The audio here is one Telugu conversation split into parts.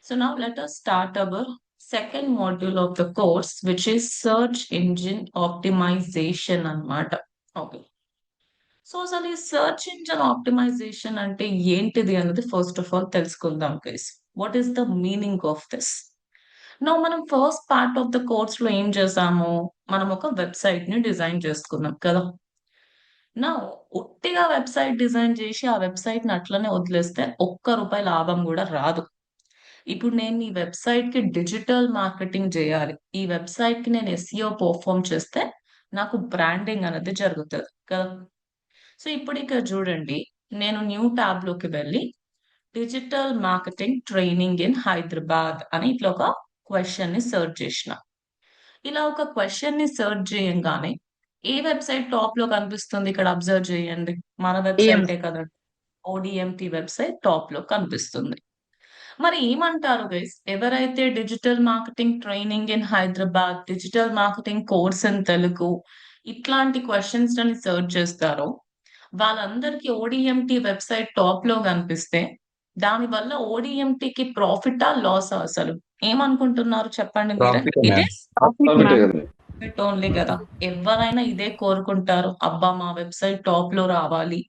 So now let us start our second module of the course, which is search engine optimization అన్నమాట. ఓకే. సో అసలు ఈ సెర్చ్ ఇంజిన్ ఆప్టిమైజేషన్ అంటే ఏంటిది అన్నది ఫస్ట్ ఆఫ్ ఆల్ తెలుసుకుందాం guys. What is the meaning of this? No మనం first part of the course లో ఏం చేసాము? మనం ఒక వెబ్సైట్ ని డిజైన్ చేసుకున్నాం కదా. నా ఉట్టిగా వెబ్సైట్ డిజైన్ చేసి ఆ వెబ్సైట్ ని అట్లనే వదిలేస్తే ఒక్క రూపాయి లాభం కూడా రాదు. ఇప్పుడు నేను ఈ వెబ్‌సైట్‌కి డిజిటల్ మార్కెటింగ్ జేయాలి. ఈ వెబ్‌సైట్‌కి నేను ఎస్‌ఈఓ పెర్ఫార్మ్ చేస్తే నాకు బ్రాండింగ్ అనేది జరుగుతది కదా! సో, ఇప్పుడిక్కడ చూడండి. నేను న్యూ ట్యాబ్‌లోకి వెళ్ళి digital marketing training in Hyderabad అని ఇట్లా ఒక క్వెషన్‌ని సెర్చ్ చేషిన. ఇలా ఒక క్వెషన్‌ని సెర్చ్ చేయంగానే ఏ వెబ్‌సైట్ టాప్‌లో కనిపిస్తుంది ఇక్కడ అబ్జర్వ్ చేయండి. మన ఏం వెబ్‌సైటే కదండీ. ఓడీఎంటీ వెబ్‌సైట్ టాప్‌లో కనిపిస్తుంది. మరి ఏమంటారు గైస్? ఎవరైతే digital marketing training in Hyderabad, digital marketing course in Telugu ఇట్లాంటి క్వెషన్స్‌లని సెర్చ్ చేస్తారో, వాళ్ళందరికీ ఓడీఎంటీ వెబ్‌సైట్ టాప్‌లో కనిపిస్తే, దానివల్ల ఓడీఎంటీకి ప్రాఫిటా? లాసా అసలు? ఏమనుకుంటున్నారు చెప్పండి మీరే? ప్రాఫిటే ఇట్ మ్యామ్. ఈస్ ప్రాఫిట్ ప్రాఫిటే మ్యామ్. కదా. ప్రాఫిట్ ఓన్లీ గదా! ఎవ్వరైనా ఇదే కోరుకుంటారు. అబ్బా! మా వెబ్‌సైట్ టాప్‌లో రావాలి.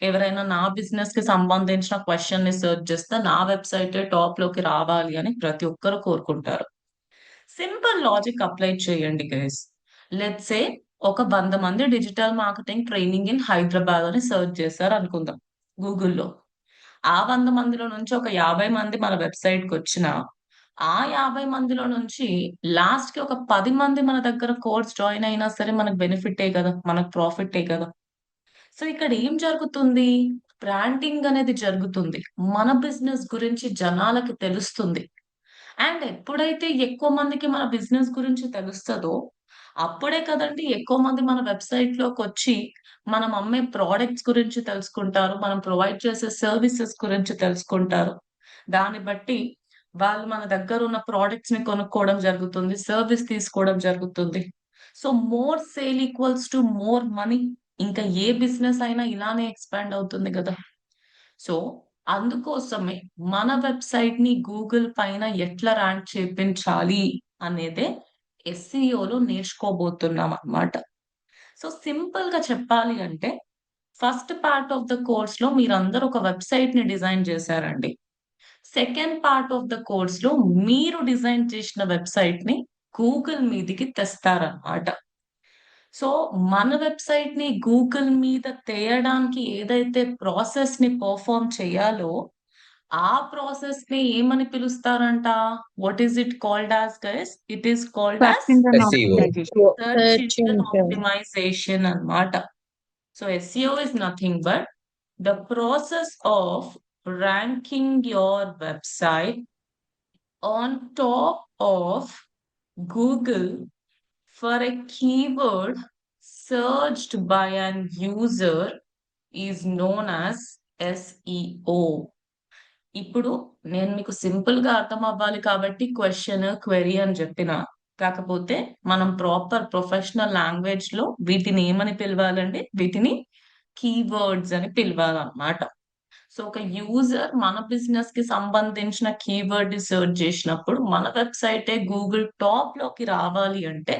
ఎవరైనా నా బిజినెస్‌కి సంబంధించిన క్వెషన్‌ని సెర్చ్ చేస్తే నా వెబ్‌సైటే టాప్‌లోకి రావాలి అని ప్రతి ఒక్కరు కోరుకుంటారు. సింపుల్ లాజిక్ అప్లై చేయండి గైస్. లెట్స్ సే ఒక 100 మంది digital marketing training in Hyderabad అని సెర్చ్ చేశారనుకుందాం గూగుల్‌లో. ఆ 100 మందిలో నుంచి ఒక 50 మంది మన వెబ్‌సైట్‌కొచ్చినా, ఆ 50 మందిలో నుంచి లాస్ట్‌కి ఒక 10 మంది మన దగ్గర కోర్స్ జాయిన్ అయినా సరే మనకు బెనిఫిటే గదా! మనకు ప్రాఫిటే గదా! సో, ఇక్కడ ఏం జరుగుతుంది? బ్రాండింగ్ అనేది జరుగుతుంది. మన బిజినెస్ గురించి జనాలకి తెలుస్తుంది. అండ్ ఎప్పుడైతే ఎక్కువ మందికి మన బిజినెస్ గురించి తెలుస్తదో, అప్పుడే కదండీ ఎక్కువ మంది మన వెబ్‌సైట్‌లోకొచ్చి, మనం అమ్మే ప్రొడక్ట్స్ గురించి తెలుసుకుంటారు. మనం ప్రొవైడ్ చేసే సర్వీసెస్ గురించి తెలుసుకుంటారు. దాన్ని బట్టి వాళ్ళు మన దగ్గరున్న ప్రొడక్ట్స్‌ని కొనుక్కోవడం జరుగుతుంది. సర్వీస్ తీసుకోవడం జరుగుతుంది. So, more sale equals to more money. ఇంకా ఏ బిజినెస్ అయినా ఇలానే ఎక్స్‌పాండ్ అవుతుంది గదా! సో, అందుకోసమే మన వెబ్‌సైట్‌ని గూగుల్ పైన ఎట్లా ర్యాంక్ చేపించాలి అనేదే ఎస్‌సిఓలో నేర్చుకోబోతున్నామనమాట. సో, సింపుల్‌గా చెప్పాలి అంటే ఫస్ట్ పార్ట్ ఆఫ్ ద కోర్స్‌లో మీరందరూ ఒక వెబ్‌సైట్‌ని డిజైన్ చేశారండి. సెకండ్ పార్ట్ ఆఫ్ ద కోర్స్‌లో మీరు డిజైన్ చేసిన వెబ్‌సైట్‌ని గూగుల్ మీదికి తెస్తారనమాట. సో, మన వెబ్‌సైట్‌ని గూగుల్ మీద తేయడానికి ఏదైతే ప్రాసెస్‌ని పెర్ఫార్మ్ చేయాలో, ఆ ప్రాసెస్‌ని ఏమని పిలుస్తారంట? What is it called as guys? It is called search as engine SEO. Optimization. Search search engine engine. Optimization అన్నమాట. So SEO is nothing but the process of ranking your website on top of Google for a keyword searched by an user is known as SEO. ఇప్పుడు నేను మీకు సింపుల్‌గా అర్థం అవ్వాలి కాబట్టి క్వెషన్, క్వెరీ అని చెప్పిన. కాకపోతే మనం ప్రాపర్ ప్రొఫెషనల్ లాంగ్వేజ్‌లో వీటిని ఏమని పిలవాలండి? వీటిని కీవర్డ్స్ అని పిలవాలన్నమాట. సో, ఒక యూజర్ మన బిజినెస్‌కి సంబంధించిన కీవర్డ్‌ని సెర్చ్ చేసినప్పుడు మన వెబ్‌సైటే గూగుల్ టాప్‌లోకి రావాలి అంటే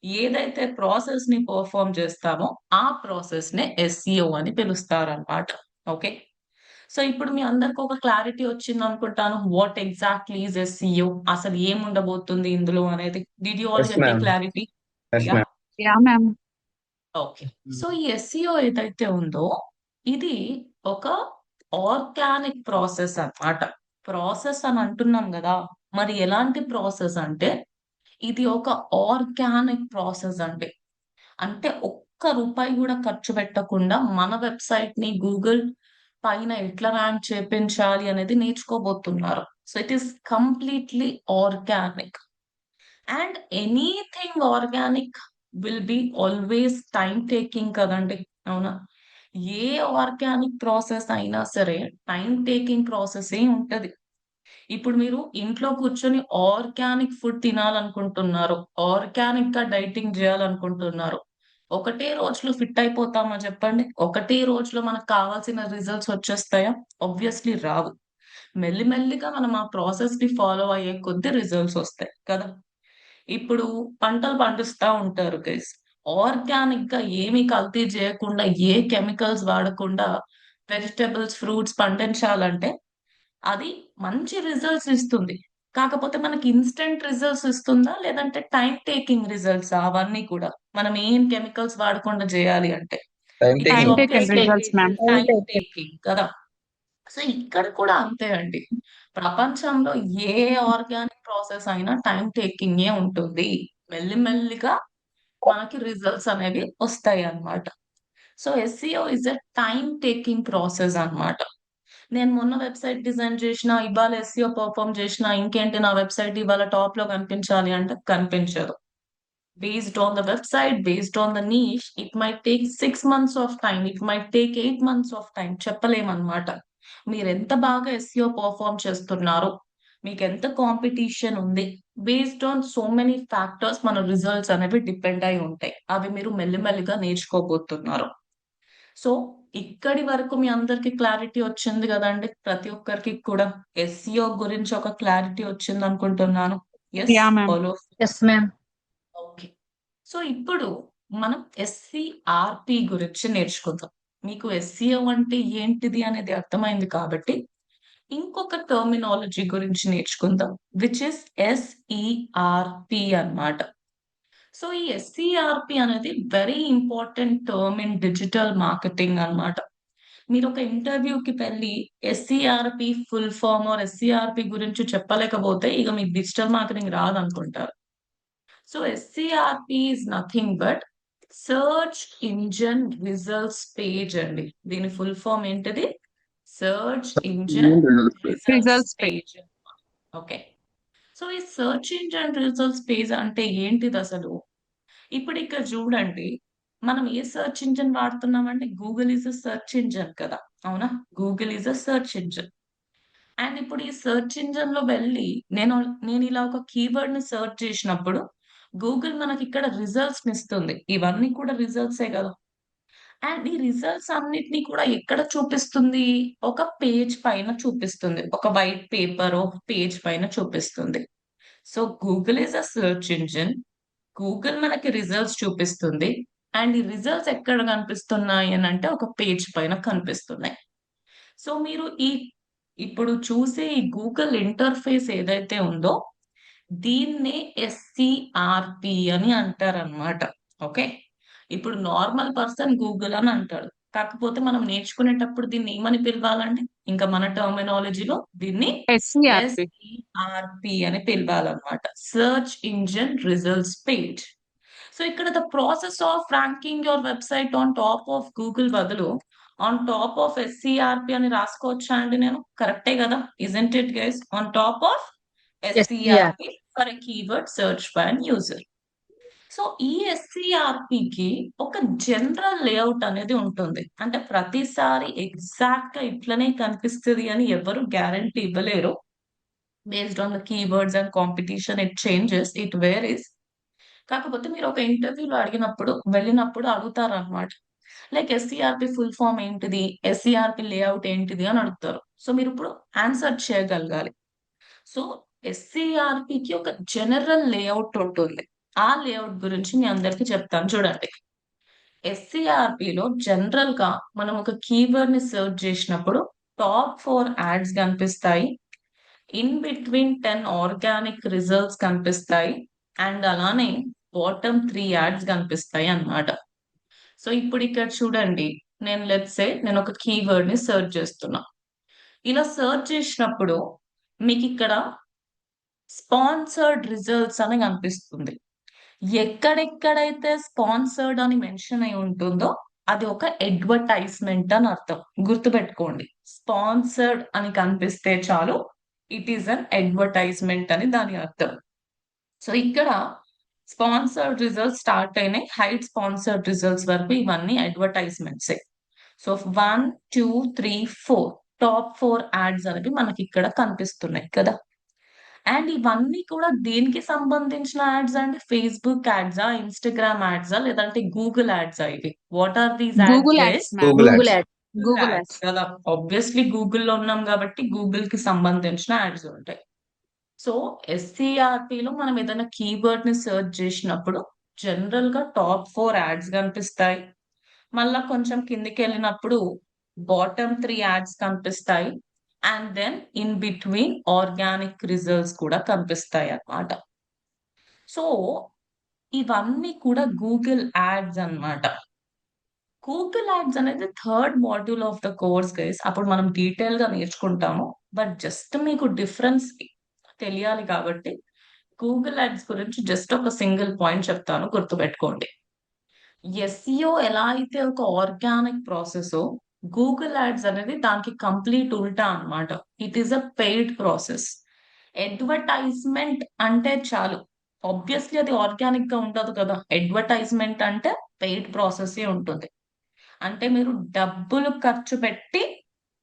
ఏదైతే ప్రాసెస్‌ని పెర్ఫార్మ్ చేస్తామో ఆ ప్రాసెస్‌నే ఎస్‌సిఓ అని పిలుస్తారన్నమాట. ఓకే. సో, ఇప్పుడు మీ అందరికి ఒక క్లారిటీ వచ్చిందనుకుంటాను. What exactly is SEO? అసలు ఏముండబోతుంది ఇందులో అనేది. Did you all yes get a ma'am. Clarity? Yes yeah! Ma'am. Yeah! Ma'am. Okay. So, ఈ ఎస్‌సిఓ ఏదైతే ఉందో, ఇది ఒక ఆర్గానిక్ ప్రాసెస్ అన్నమాట. ప్రాసెస్ అని అంటున్నాం గదా! మరి ఎలాంటి ప్రాసెస్ అంటే, ఇది ఒక ఆర్గానిక్ ప్రాసెస్ అండి. అంటే ఒక్క రూపాయి గూడా ఖర్చు పెట్టకుండా మన వెబ్‌సైట్‌ని గూగుల్ పైన ఎట్లా ర్యాంక్ చేపించాలి అనేది నేర్చుకోబోతున్నారు. So, it is completely organic. And anything organic will be always time taking కదండీ! అవునా? ఏ ఆర్గానిక్ ప్రాసెస్ అయినా సరే టైమ్ టేకింగ్ ప్రాసెసే ఉంటది. ఇప్పుడు మీరు ఇంట్లో కూర్చొని ఆర్గానిక్ ఫుడ్ తినాలనుకుంటున్నారు. ఆర్గానిక్‌గా డైటింగ్ జేయాలనుకుంటున్నారు. ఒకటే రోజులో ఫిట్ అయిపోతామా చెప్పండి? ఒకటే రోజులో మనకు కావాల్సిన రిజల్ట్స్ వచ్చేస్తాయా? ఆబ్వియస్‌లీ రావు. మెల్లిమెల్లిగా మనం ఆ ప్రాసెస్‌ని ఫాలో అయ్యే కొద్దీ రిజల్ట్స్ వస్తాయి కదా! ఇప్పుడు పంటలు పండిస్తా ఉంటారు గైస్. ఆర్గానిక్‌గా ఏమి కల్తీ చేయకుండా, ఏ కెమికల్స్ వాడకుండా వెజిటబుల్స్, ఫ్రూట్స్ పండించాలంటే అది మంచి రిజల్ట్స్ ఇస్తుంది. కాకపోతే మనకి ఇన్‌స్టంట్ రిజల్ట్స్ ఇస్తుందా? లేదంటే టైమ్ టేకింగ్ రిజల్ట్సా అవన్నీ కూడా? మనం ఏం కెమికల్స్ వాడకుండా చేయాలి అంటే. Time it is time taking. Taken obviously results ma'am. Time taking కదా! సో, ఇక్కడ కూడా అంతే అండి. ప్రపంచంలో ఏ ఆర్గానిక్ ప్రాసెస్ అయినా టైమ్ టేకింగే ఉంటుంది. మెల్లిమెల్లిగా మనకి రిజల్ట్స్ అనేవి వస్తాయన్నమాట. So, SCO is a time taking process అన్నమాట. నేను మొన్న వెబ్‌సైట్ డిజైన్ చేషినా, ఇవాళ ఎస్‌సిఓ పెర్ఫార్మ్ చేషినా, ఇంకేంటి నా వెబ్‌సైట్ ఇవాళ టాప్‌లో కనిపించాలి అంటే కనిపించదు. Based on the website, based on the niche, it might take 6 months of time. It might take 8 months of time. చెప్పలేమనమాట. మీరెంత బాగా ఎస్‌సిఓ పెర్ఫార్మ్ చేస్తున్నారో, మీకెంత కాంపిటీషన్ ఉంది. Based on so many factors మన రిజల్ట్స్ అనేవి డిపెండ్ అయి ఉంటాయి. అవి మీరు మెల్లిమెల్లిగా నేర్చుకోబోతున్నారు. సో, ఇక్కడి వరకు మీ అందరికి క్లారిటీ వచ్చింది గదండీ! ప్రతి ఒక్కరికి కూడా ఎస్‌సిఓ గురించి ఒక క్లారిటీ వచ్చిందనుకుంటున్నాను. Yes? Yeah! Ma'am. All of yes ma'am. Okay. So, ఇప్పుడు మనం ఎస్‌సిఆర్‌పి గురించి నేర్చుకుందాం. మీకు ఎస్‌సిఓ అంటే ఏంటిది అనేది అర్థమైంది కాబట్టి, ఇంకొక టెర్మినాలజీ గురించి నేర్చుకుందాం. విచ్ ఈస్ ఎస్‌ఇఆర్‌పి అన్నమాట. సో, ఈ ఎస్‌సిఆర్‌పి అనేది very important term in digital marketing అన్నమాట. మీరొక ఇంటర్వ్యూకి వెళ్లి SERP full form or SERP గురించి చెప్పలేకపోతే ఇగ మీకు డిజిటల్ మార్కెటింగ్ రాదనుకుంటారు. So SERP is nothing but search engine results page అండి. దీని ఫుల్ ఫార్మ్ ఏంటిది? Search engine results results page page. Okay. So ఈ సెర్చ్ ఇంజిన్ రిజల్ట్స్ పేజ్ అంటే ఏంటిదసలు? ఇప్పుడు ఇక్కడ చూడండి. మనం ఏ సెర్చ్ ఇంజిన్ వాడుతున్నామంటే Google is a search engine కదా! అవునా? Google is a search engine. And ఇప్పుడు ఈ సెర్చ్ ఇంజిన్‌లో వెళ్ళి నేనిలా ఒక కీవర్డ్‌ని సెర్చ్ చేసినప్పుడు గూగుల్ మనకిక్కడ రిజల్ట్స్‌నిస్తుంది. ఇవన్నీ కూడా రిజల్ట్సే గదా! అండ్ ఈ రిజల్ట్స్ అన్నిటిని కూడా ఎక్కడ చూపిస్తుంది? ఒక పేజ్ పైన చూపిస్తుంది. ఒక వైట్ పేపరో, పేజ్ పైన చూపిస్తుంది. So, Google is a search engine. Google మనకి రిజల్ట్స్ చూపిస్తుంది. అండ్ ఈ రిజల్ట్స్ ఎక్కడ కనిపిస్తున్నాయి అనంటే ఒక పేజ్ పైన కనిపిస్తున్నాయి. సో, మీరు ఇప్పుడు చూసే ఈ గూగుల్ ఇంటర్‌ఫేస్ ఏదైతే ఉందో, దీన్నే ఎస్‌సిఆర్‌పి అని అంటారనమాట. ఓకే. ఇప్పుడు నార్మల్ పర్సన్ గూగుల్ అని అంటాడు. కాకపోతే మనం నేర్చుకునేటప్పుడు దీన్ని ఏమని పిలవాలండి? ఇంకా మన టర్మినాలజీలో దీన్ని ఎస్‌సిఆర్‌పి. ఎస్‌సిఆర్‌పి అని పిలవాలన్నమాట. Search engine results page. So, ఇక్కడ the process of ranking your website on top of Google బదులు ఆన్ టాప్ ఆఫ్ ఎస్‌సిఆర్‌పి అని రాసుకోవచ్చా అండి నేను? కరెక్టే గదా! Isn't it guys? On top of SER. SERP for a keyword search by an user. సో, ఈ ఎస్‌సిఆర్‌పికి ఒక జనరల్ లేఔట్ అనేది ఉంటుంది. అంటే ప్రతిసారి ఎగ్జాక్ట్‌గా ఇట్లనే కనిపిస్తది అని ఎవరు గ్యారంటీ ఇవ్వలేరు. Based on the keywords and competition it changes, it varies. కాకపోతే మీరు ఒక ఇంటర్వ్యూలో వెళ్ళినప్పుడు అడుగుతారనమాట. లైక్ ఎస్‌సిఆర్‌పి ఫుల్ ఫార్మ్ ఏంటిది? ఎస్‌సిఆర్‌పి లేఔట్ ఏంటిది? అని అడుగుతారు. సో, మీరిప్పుడు ఆన్సర్ చేయగలగాలి. సో, ఎస్‌సిఆర్‌పికి ఒక జనరల్ లేఔట్ ఉంటుంది. ఆ లేఔట్ గురించి మీ అందరికి చెప్తాను చూడండి. ఎస్‌సిఆర్‌పిలో జనరల్‌గా మనం ఒక కీవర్డ్‌ని సెర్చ్ చేసినప్పుడు టాప్ 4 యాడ్స్ కనిపిస్తాయి. ఇన్ బిట్వీన్ 10 ఆర్గానిక్ రిజల్ట్స్ కనిపిస్తాయి. అండ్ అలానే బాటమ్ 3 యాడ్స్ కనిపిస్తాయి అన్నమాట. సో, ఇప్పుడిక్కడ చూడండి. నేను ఒక కీవర్డ్‌ని సెర్చ్ చేస్తున్నా. ఇలా సెర్చ్ చేసినప్పుడు మీకిక్కడ స్పాన్సర్డ్ రిజల్ట్స్ అని కనిపిస్తుంది. ఎక్కడెక్కడైతే స్పాన్సర్డ్ అని మెన్షన్ అయి ఉంటుందో అది ఒక అడ్వర్టైజ్‌మెంట్ అని అర్థం. గుర్తుపెట్టుకోండి. స్పాన్సర్డ్ అని కనిపిస్తే చాలు ఇట్ ఈస్ అన్ అడ్వర్టైజ్‌మెంట్ అని దాని అర్థం. సో, ఇక్కడ స్పాన్సర్డ్ రిజల్ట్స్ స్టార్ట్ అయినాయి. హైడ్ స్పాన్సర్డ్ రిజల్ట్స్ వరకు ఇవన్నీ అడ్వర్టైజ్‌మెంట్సే. సో, 1, 2, 3, 4 టాప్ 4 యాడ్స్ అనేవి మనకిక్కడ కనిపిస్తున్నాయి కదా! అండ్ ఇవన్నీ కూడా దేనికి సంబంధించిన యాడ్స్ అండి? ఫేస్‌బుక్ యాడ్సా? ఇన్‌స్టాగ్రామ్ యాడ్సా? లేదంటే గూగుల్ యాడ్సా ఇవి? What are these ads Google guys? Ads ma'am. Google Google ads. Ads. Google Google ads ads. కదా! ఆబ్వియస్‌లీ గూగుల్‌లో ఉన్నాం కాబట్టి గూగుల్‌కి సంబంధించిన యాడ్స్ ఉంటాయి. సో, ఎస్‌సీఆర్‌టీలో మనం ఏదైనా కీవర్డ్‌ని సెర్చ్ చేసినప్పుడు జనరల్‌గా టాప్ 4 యాడ్స్ కనిపిస్తాయి. మళ్ళా కొంచెం కిందకెళ్ళినప్పుడు బాటమ్ 3 యాడ్స్ కనిపిస్తాయి. And then in between organic results కూడా కనిపిస్తాయన్నమాట. సో, ఇవన్నీ కూడా గూగుల్ యాడ్స్ అన్నమాట. గూగుల్ యాడ్స్ అనేది third module of the course guys. అప్పుడు మనం డీటెయిల్‌గా నేర్చుకుంటాము. బట్ జస్ట్ మీకు డిఫరెన్స్ తెలియాలి కాబట్టి గూగుల్ యాడ్స్ గురించి జస్ట్ ఒక సింగిల్ పాయింట్ చెప్తాను గుర్తుపెట్టుకోండి. ఎస్‌సిఓ ఎలా అయితే ఒక ఆర్గానిక్ ప్రాసెసో, గూగుల్ యాడ్స్ అనేది దానికి కంప్లీట్ ఉల్టా అన్నమాట. It is a paid process. Advertisement అంటే చాలు. ఆబ్వియస్‌లీ అది ఆర్గానిక్‌గా ఉండదు కదా! అడ్వర్టైజ్‌మెంట్ అంటే పెయిడ్ ప్రాసెసే ఉంటుంది. అంటే మీరు డబ్బులు ఖర్చు పెట్టి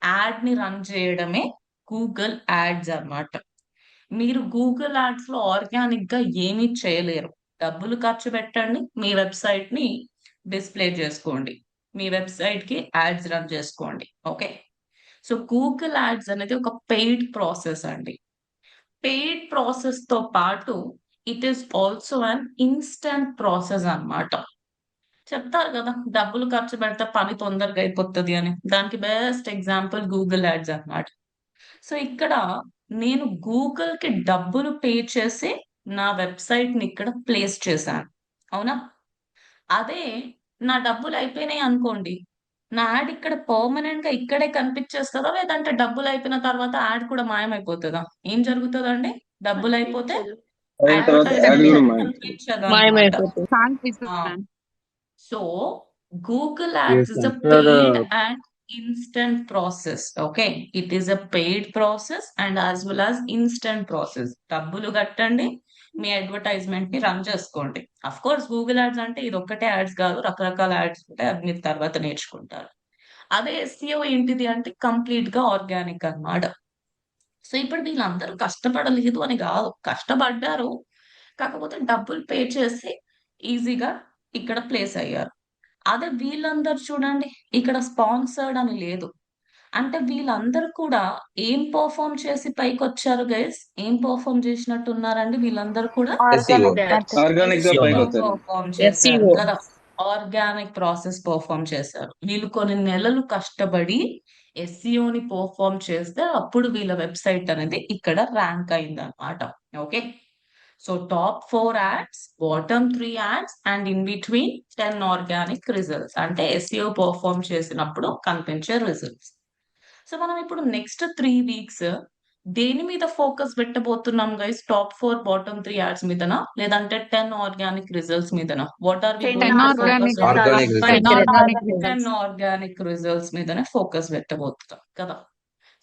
యాడ్‌ని రన్ చేయడమే గూగుల్ యాడ్స్ అన్నమాట. మీరు గూగుల్ యాడ్స్‌లో ఆర్గానిక్‌గా ఏమీ చేయలేరు. డబ్బులు ఖర్చు పెట్టండి. మీ వెబ్‌సైట్‌ని డిస్‌ప్లే చేసుకోండి. మీ వెబ్‌సైట్‌కి యాడ్స్ రన్ చేసుకోండి. ఓకే. సో, గూగుల్ యాడ్స్ అనేది ఒక పెయిడ్ ప్రాసెస్ అండి. పెయిడ్ ప్రాసెస్‌తో పాటు it is also an instant process అన్నమాట. చెప్తారు గదా! డబ్బులు ఖర్చు పెడితే పని తొందరగా అయిపోతది అని. దానికి బెస్ట్ ఎగ్జాంపుల్ గూగుల్ యాడ్స్ అన్నమాట. సో, ఇక్కడ నేను గూగుల్‌కి డబ్బులు పే చేసి నా వెబ్‌సైట్‌ని ఇక్కడ ప్లేస్ చేశాను. అవునా? అదే నా డబ్బులు అయిపోయినాయనుకోండి. నా యాడ్ ఇక్కడ పర్మనెంట్‌గా ఇక్కడే కనిపిచ్చేస్తదా? లేదంటే డబ్బులయిపోయిన తర్వాత యాడ్ కూడా మాయమైపోతదా? ఏం జరుగుతదండి? డబ్బులయిపోతే కనిపించదు. అయిన తర్వాత యాడ్ అడ్వర్‌టైజ్‌మెంట్ కూడా కనిపించదు. కనిపించదన్నమాట. మాయమైపోతుంది. ఆ! కనిపించదు ma'am. So, Google Yes, Ads is a paid after and instant process. Okay. It is a paid process and as well as instant process. డబ్బులు కట్టండి. మీ అడ్వర్టైజ్‌మెంట్ ని రన్ చేసుకోండి. అఫ్‌కోర్స్ గూగుల్ యాడ్స్ అంటే ఇదొక్కటే యాడ్స్ కాదు. రకరకాల యాడ్స్ ఉంటాయి. అది మీరు తర్వాత నేర్చుకుంటారు. అదే ఎస్‌సిఓ ఏంటిది అంటే కంప్లీట్‌గా ఆర్గానిక్ అన్నమాట. సో, ఇప్పుడు వీళ్ళందరూ కష్టపడలేదు అని గాదు. కష్టపడ్డారు. కాకపోతే డబ్బులు పే చేసి ఈజీగా ఇక్కడ ప్లేస్ అయ్యారు. అదే వీళ్ళందరూ చూడండి. ఇక్కడ స్పాన్సర్డ్ అని లేదు. అంటే వీళ్ళందరూ కూడా ఏం పెర్ఫార్మ్ చేసి పైకొచ్చారు గైస్? ఏం పెర్ఫార్మ్ చేసినట్టున్నారండి వీళ్ళందరూ కూడా? SEO. ఆర్గానిక్ గా. ఆర్గానిక్ గా ఎస్‌సిఓ పైకి వచ్చారు. పెర్ఫార్మ్ చేశారు ఎస్ఈఓ. కదా! ఆర్గానిక్ ప్రాసెస్ పెర్ఫార్మ్ చేశారు. వీళ్ళు కొన్ని నెలలు కష్టపడి ఎస్‌సిఓని పెర్ఫార్మ్ చేస్తే అప్పుడు వీళ్ళ వెబ్‌సైట్ అనేది ఇక్కడ ర్యాంక్ అయిందన్నమాట. Okay. So, top 4 ads, bottom 3 ads and in between 10 organic results. అంటే ఎస్‌సిఓ పెర్ఫార్మ్ చేసినప్పుడు కనిపించే రిజల్ట్స్. సో, మనం ఇప్పుడు నెక్స్ట్ 3 వీక్స్ దేని మీద ఫోకస్ పెట్టబోతున్నాం గైస్? టాప్ 4 బాటమ్ 3 యాడ్స్ మీదనా? లేదంటే 10 ఆర్గానిక్ రిజల్ట్స్ మీదనా? What are we 10 going to focus organic on? Organic ten results. Organic 10 results. Organic results మీదనే ఫోకస్ పెట్టబోతున్నాం కదా!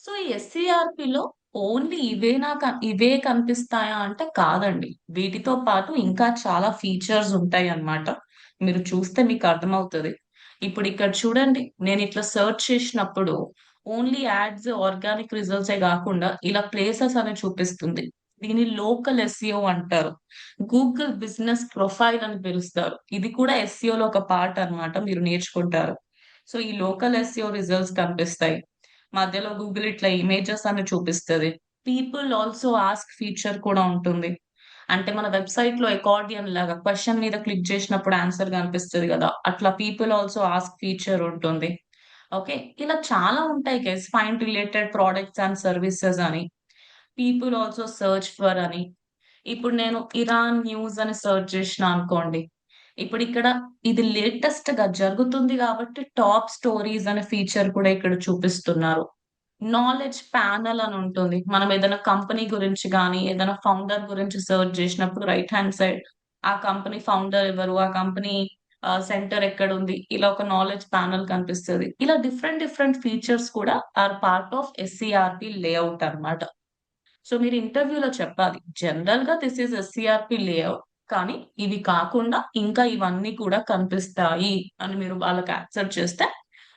సో, ఈ ఎస్‌సిఆర్‌పిలో ఓన్లీ ఇవే కనిపిస్తాయా అంటే కాదండి. వీటితో పాటు ఇంకా చాలా ఫీచర్స్ ఉంటాయన్నమాట. మీరు చూస్తే మీకు అర్థమవుతది. ఇప్పుడు ఇక్కడ చూడండి. నేనిట్లా సెర్చ్ చేసినప్పుడు ఓన్లీ యాడ్స్, ఆర్గానిక్ రిజల్ట్సే గాకుండా ఇలా ప్లేసెస్ అని చూపిస్తుంది. దీన్ని లోకల్ ఎస్‌సిఓ అంటారు. గూగుల్ బిజినెస్ ప్రొఫైల్ అని పిలుస్తారు. ఇది కూడా ఎస్‌సిఓలో ఒక పార్ట్ అన్నమాట. మీరు నేర్చుకుంటారు. సో, ఈ లోకల్ ఎస్‌సిఓ రిజల్ట్స్ కనిపిస్తాయి. మధ్యలో గూగుల్ ఇట్లా ఇమేజెస్ అని చూపిస్తది. పీపుల్ ఆల్సో ఆస్క్ ఫీచర్ కూడా ఉంటుంది. అంటే మన వెబ్‌సైట్‌లో అకార్డియన్ లాగా క్వెషన్ మీద క్లిక్ చేసినప్పుడు ఆన్సర్ కనిపిస్తది గదా! అట్లా పీపుల్ ఆల్సో ఆస్క్ ఫీచర్ ఉంటుంది. ఓకే. ఇలా చాలా ఉంటాయి guys. Find related products and services అని. పీపుల్ ఆల్సో సెర్చ్ ఫర్ అని. ఇప్పుడు నేను ఇరాన్ న్యూస్ అని సెర్చ్ చేసినా అనుకోండి. ఇప్పుడిక్కడ ఇది లేటెస్ట్‌గా జరుగుతుంది గాబట్టి టాప్ స్టోరీస్ అనే ఫీచర్ కూడా ఇక్కడ చూపిస్తున్నారు. నాలెడ్జ్ ప్యానెల్ అని ఉంటుంది. మనం ఏదైనా కంపెనీ గురించి గాని, ఏదైనా ఫౌండర్ గురించి సెర్చ్ జేసినప్పుడు రైట్ హ్యాండ్ సైడ్ ఆ కంపెనీ ఫౌండర్ ఎవరు? ఆ కంపెనీ సెంటర్ ఎక్కడుంది? ఇలా ఒక నాలెడ్జ్ ప్యానెల్ కనిపిస్తది. ఇలా డిఫరెంట్ డిఫరెంట్ ఫీచర్స్ కూడా ఆర్ పార్ట్ ఆఫ్ ఎస్‌సిఆర్‌పి లేఔట్ అన్నమాట. సో, మీరు ఇంటర్వ్యూలో చెప్పాలి. జనరల్‌గా థిస్ ఈస్ ఎస్‌సిఆర్‌పి లేఔట్. కానీ ఇవి కాకుండా ఇంకా ఇవన్నీ కూడా కనిపిస్తాయి అని మీరు వాళ్ళకి యాక్సెప్ట్ చేస్తే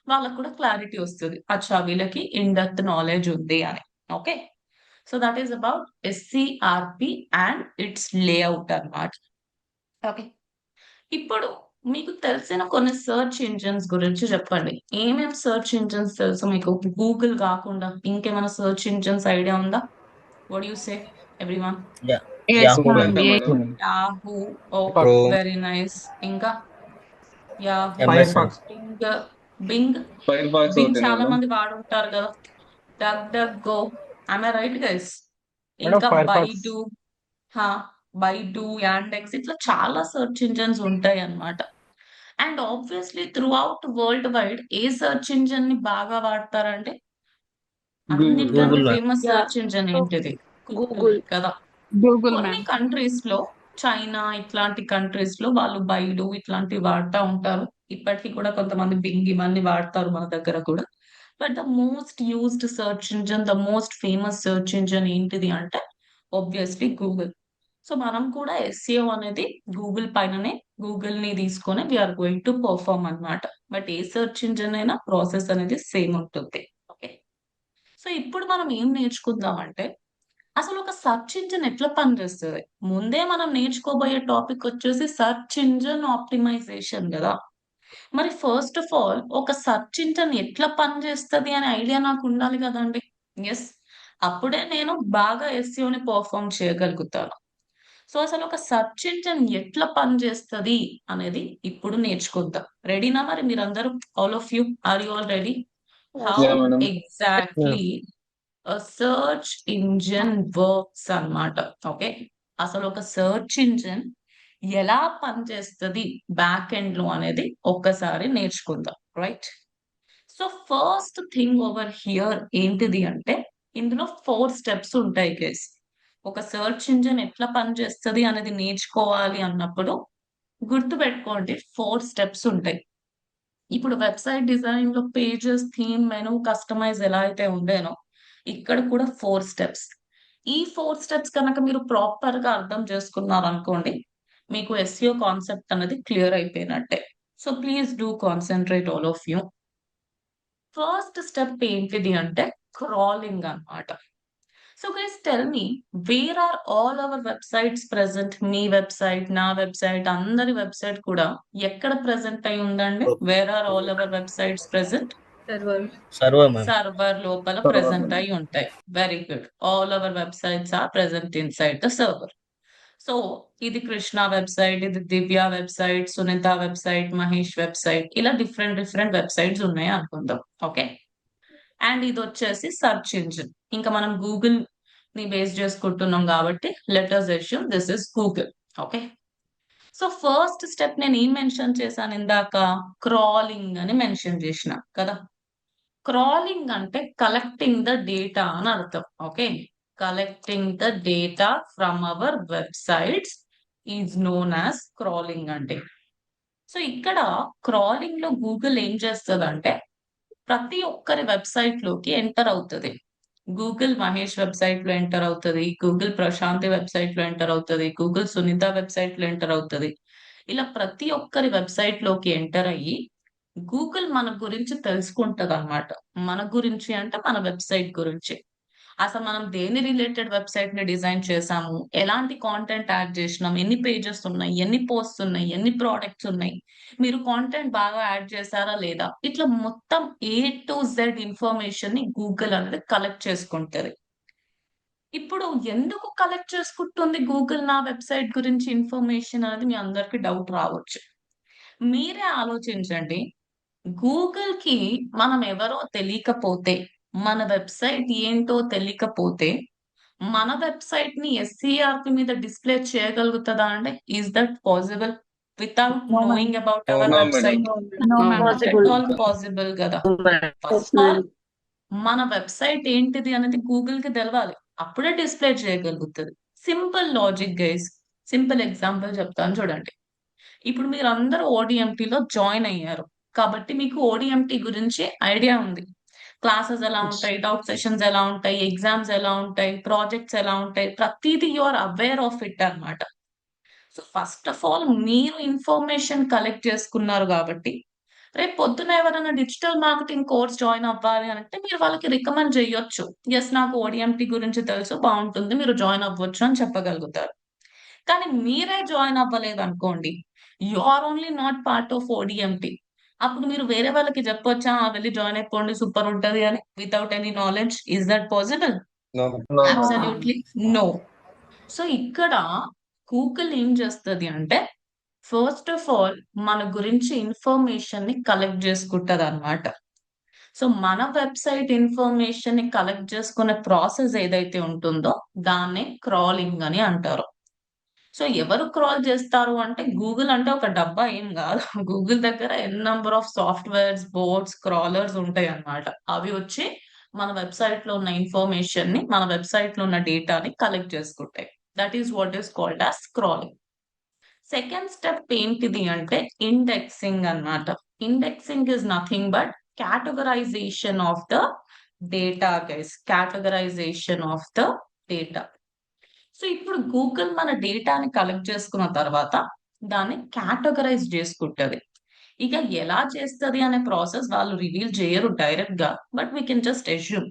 వాళ్ళకి కూడా క్లారిటీ వస్తది. అచ్చా! వీళ్ళకి ఇన్ డెప్త్ నాలెడ్జ్ ఉంది అని. Okay. So that is about SERP and its layout అన్నమాట. ఓకే. ఇప్పుడు మీకు తెలిసిన కొన్ని సెర్చ్ ఇంజిన్స్ గురించి చెప్పండి. ఏమేం సెర్చ్ ఇంజిన్స్ తెలుసు మీకు? గూగుల్ కాకుండా ఇంకేమైనా సెర్చ్ ఇంజిన్స్ ఐడియా ఉందా? What you say everyone? Ya Yes, Yahoo ma'am. Madam. Yes. Yahoo. Oh, Chrome, very nice. ఇంకా Yahoo, MSN. Firefox. Bing. Bing fire box Bing ఒకటి చాలా మేడం. మంది వాడుంటారు కదా. DuckDuckGo. I right guys? Madam, ఇంకా Firefox. బైడు. హా, బైడు, యాండెక్స్, ఇట్లా చాలా సెర్చ్ ఇంజిన్స్ ఉంటాయి అన్నమాట. And obviously throughout world wide a search engine ని బాగా వాడతారంటే గూగుల్ అన్నిటికంటే Google ma'am. Famous Yeah, search engine so ఏంటిది? Google Google. కదా. Google, కొన్ని ma'am. కంట్రీస్ లో, చైనా ఇట్లాంటి కంట్రీస్ లో వాళ్ళు బైడు ఇట్లాంటివి వాడుతూ ఉంటారు. ఇప్పటికీ కూడా కొంతమంది బింగ్ ఇవన్నీ వాడతారు మన దగ్గర కూడా. But the most used search engine, the most famous search engine ఏంటిది అంటే ఆబ్వియస్లీ గూగుల్. సో మనం కూడా ఎస్ఈఓ అనేది గూగుల్ పైననే, గూగుల్ ని తీసుకొని వీఆర్ గోయింగ్ టు పర్ఫార్మ్ అన్నమాట. బట్ ఏ సెర్చ్ ఇంజిన్ అయినా ప్రాసెస్ అనేది సేమ్ ఉంటుంది. ఓకే. సో ఇప్పుడు మనం ఏం నేర్చుకుందాం అంటే అసలు ఒక సెర్చ్ ఇంజిన్ ఎట్లా పనిచేస్తుంది. ముందే మనం నేర్చుకోబోయే టాపిక్ వచ్చేసి సెర్చ్ ఇంజిన్ ఆప్టిమైజేషన్ కదా. మరి ఫస్ట్ ఆఫ్ ఆల్ ఒక సెర్చ్ ఇంజిన్ ఎట్లా పనిచేస్తది అనే ఐడియా నాకు ఉండాలి కదండి. ఎస్, అప్పుడే నేను బాగా ఎస్ఈఓని పర్ఫార్మ్ చేయగలుగుతాను. సో అసలు ఒక సెర్చ్ ఇంజిన్ ఎట్లా పనిచేస్తది అనేది ఇప్పుడు నేర్చుకుందాం. రెడీనా మరి మీరందరూ? All of you, are you all ready? How Yes. Yeah madam. Yeah. Exactly search engine works అన్నమాట. ఓకే. అసలు ఒక సర్చ్ ఇంజిన్ ఎలా పనిచేస్తుంది బ్యాక్ ఎండ్ లో అనేది ఒక్కసారి నేర్చుకుందాం. Right. So first thing over here ఏంటిది అంటే ఇందులో 4 స్టెప్స్ ఉంటాయి గైస్. ఒక సర్చ్ ఇంజిన్ ఎట్లా పనిచేస్తుంది అనేది నేర్చుకోవాలి అన్నప్పుడు గుర్తుపెట్టుకోండి 4 స్టెప్స్ ఉంటాయి. ఇప్పుడు వెబ్సైట్ డిజైన్ లో పేజెస్, థీమ్, మెనూ, కస్టమైజ్ ఎలా అయితే ఉండేనో ఇక్కడ కూడా 4 స్టెప్స్. ఈ 4 స్టెప్స్ కనుక మీరు ప్రాపర్ గా అర్థం చేసుకున్నారు అనుకోండి, మీకు ఎస్ఈఓ కాన్సెప్ట్ అనేది క్లియర్ అయిపోయినట్టే. So please do concentrate all of you. First step ఏంటిది అంటే క్రాలింగ్ అన్నమాట. So guys tell me, where are all our websites present? మీ వెబ్సైట్, నా వెబ్సైట్, అందరి వెబ్సైట్ కూడా ఎక్కడ ప్రెసెంట్ అయి ఉందండి? Where are all our websites present? Server. Server ma'am. Server లోపల తర్వాత ప్రెసెంట్ అయి ఉంటాయి. Very good. All our websites are present inside the server. So ఇది కృష్ణ వెబ్సైట్, ఇది Divya website, Sunita website, Mahesh website, ఇలా డిఫరెంట్ డిఫరెంట్ వెబ్సైట్స్ ఉన్నాయి అనుకుందాం. ఓకే. అండ్ ఇది వచ్చేసి సర్చ్ ఇంజిన్. ఇంకా మనం గూగుల్ ని బేస్ చేసుకుంటున్నాం కాబట్టి let us assume this is Google. Okay. So first step నేను ఏం మెన్షన్ చేశాను ఇందాక? క్రాలింగ్ అని మెన్షన్ చేసిన కదా. క్రాలింగ్ అంటే కలెక్టింగ్ ద డేటా అని అర్థం. Okay. Collecting the data from our websites is known as crawling అంటే. సో ఇక్కడ క్రాలింగ్ లో గూగుల్ ఏం చేస్తుందంటే ప్రతి ఒక్కరి వెబ్సైట్ లోకి ఎంటర్ అవుతుంది. గూగుల్ మహేష్ వెబ్సైట్ లో ఎంటర్ అవుతుంది, గూగుల్ ప్రశాంతి వెబ్సైట్ లో ఎంటర్ అవుతుంది, గూగుల్ సునీత వెబ్సైట్ లో ఎంటర్ అవుతుంది. ఇలా ప్రతి ఒక్కరి వెబ్సైట్ లోకి ఎంటర్ అయ్యి గూగుల్ మన గురించి తెలుసుకుంటది అన్నమాట. మన గురించి అంటే మన వెబ్సైట్ గురించి. అసలు మనం దేని రిలేటెడ్ వెబ్సైట్ ని డిజైన్ చేసాము, ఎలాంటి కాంటెంట్ యాడ్ చేసినాం, ఎన్ని పేజెస్ ఉన్నాయి, ఎన్ని పోస్ట్స్ ఉన్నాయి, ఎన్ని ప్రోడక్ట్స్ ఉన్నాయి, మీరు కాంటెంట్ బాగా యాడ్ చేశారా లేదా, ఇట్లా మొత్తం ఏ టు జెడ్ ఇన్ఫర్మేషన్ ని గూగుల్ అనేది కలెక్ట్ చేసుకుంటది. ఇప్పుడు ఎందుకు కలెక్ట్ చేసుకుంటుంది గూగుల్ నా వెబ్సైట్ గురించి ఇన్ఫర్మేషన్ అనేది మీ అందరికి డౌట్ రావచ్చు. మీరే ఆలోచించండి. గూగుల్ కి మనం ఎవరో తెలియకపోతే, మన వెబ్సైట్ ఏంటో తెలియకపోతే మన వెబ్సైట్ ని ఎస్సీఆర్పి మీద డిస్ప్లే చేయగలుగుతుందా అంటే is that possible without No, ma'am. Knowing about no our madam. Website? No, Not ma'am. Not at possible. All possible కదా. Yes, first all ma'am. మన వెబ్సైట్ ఏంటిది అనేది గూగుల్ కి తెలవాలి, అప్పుడే డిస్ప్లే చేయగలుగుతుంది. Simple logic guys. Simple example చెప్తాను చూడండి. ఇప్పుడు మీరు అందరూ ఓడిఎంటీ లో జాయిన్ అయ్యారు కాబట్టి మీకు ఓడిఎంటీ గురించి ఐడియా ఉంది. క్లాసెస్ ఎలా ఉంటాయి, డౌట్ సెషన్స్ ఎలా ఉంటాయి, ఎగ్జామ్స్ ఎలా ఉంటాయి, ప్రాజెక్ట్స్ ఎలా ఉంటాయి, ప్రతిదీ you are aware of it అన్నమాట. సో ఫస్ట్ ఆఫ్ ఆల్ మీరు ఇన్ఫర్మేషన్ కలెక్ట్ చేసుకున్నారు కాబట్టి రేపు పొద్దున ఎవరైనా డిజిటల్ మార్కెటింగ్ కోర్స్ జాయిన్ అవ్వాలి అంటే మీరు వాళ్ళకి రికమెండ్ చేయొచ్చు. ఎస్, నాకు ఓడిఎంటి గురించి తెలుసు, బాగుంటుంది, మీరు జాయిన్ అవ్వచ్చు అని చెప్పగలుగుతారు. కానీ మీరే జాయిన్ అవ్వలేదనుకోండి, you are only not part of ODMT. అప్పుడు మీరు వేరే వాళ్ళకి చెప్పొచ్చా, వెళ్ళి జాయిన్ అయిపోండి సూపర్ ఉంటది అని, without any knowledge? Is that possible? No. No, no. Absolutely no. So ఇక్కడ గూగుల్ ఏం చేస్తుంది అంటే, ఫస్ట్ ఆఫ్ ఆల్ మన గురించి ఇన్ఫర్మేషన్ ని కలెక్ట్ చేసుకుంటది అనమాట. సో మన వెబ్సైట్ ఇన్ఫర్మేషన్ ని కలెక్ట్ చేసుకునే ప్రాసెస్ ఏదైతే ఉంటుందో దాన్నే క్రాలింగ్ అని అంటారు. సో ఎవరు క్రాల్ చేస్తారు అంటే, గూగుల్ అంటే ఒక డబ్బా ఏం కాదు. గూగుల్ దగ్గర n number of softwares, bots, crawlers ఉంటాయి అన్నమాట. అవి వచ్చి మన వెబ్సైట్ లో ఉన్న ఇన్ఫర్మేషన్ ని, మన వెబ్సైట్ లో ఉన్న డేటాని కలెక్ట్ చేసుకుంటాయి. That is what is called as scrolling. Second step ఏంటిది అంటే ఇండెక్సింగ్ అన్నమాట. Indexing is nothing but categorization of the data guys. categorization of the data. So ఇప్పుడు గూగుల్ మన డేటాని కలెక్ట్ చేసుకున్న తర్వాత దాన్ని కేటగరైజ్ చేసుకుంటది. ఇక ఎలా చేస్తది అనే ప్రాసెస్ వాళ్ళు రివీల్ చేయరు డైరెక్ట్ గా, but we can just assume.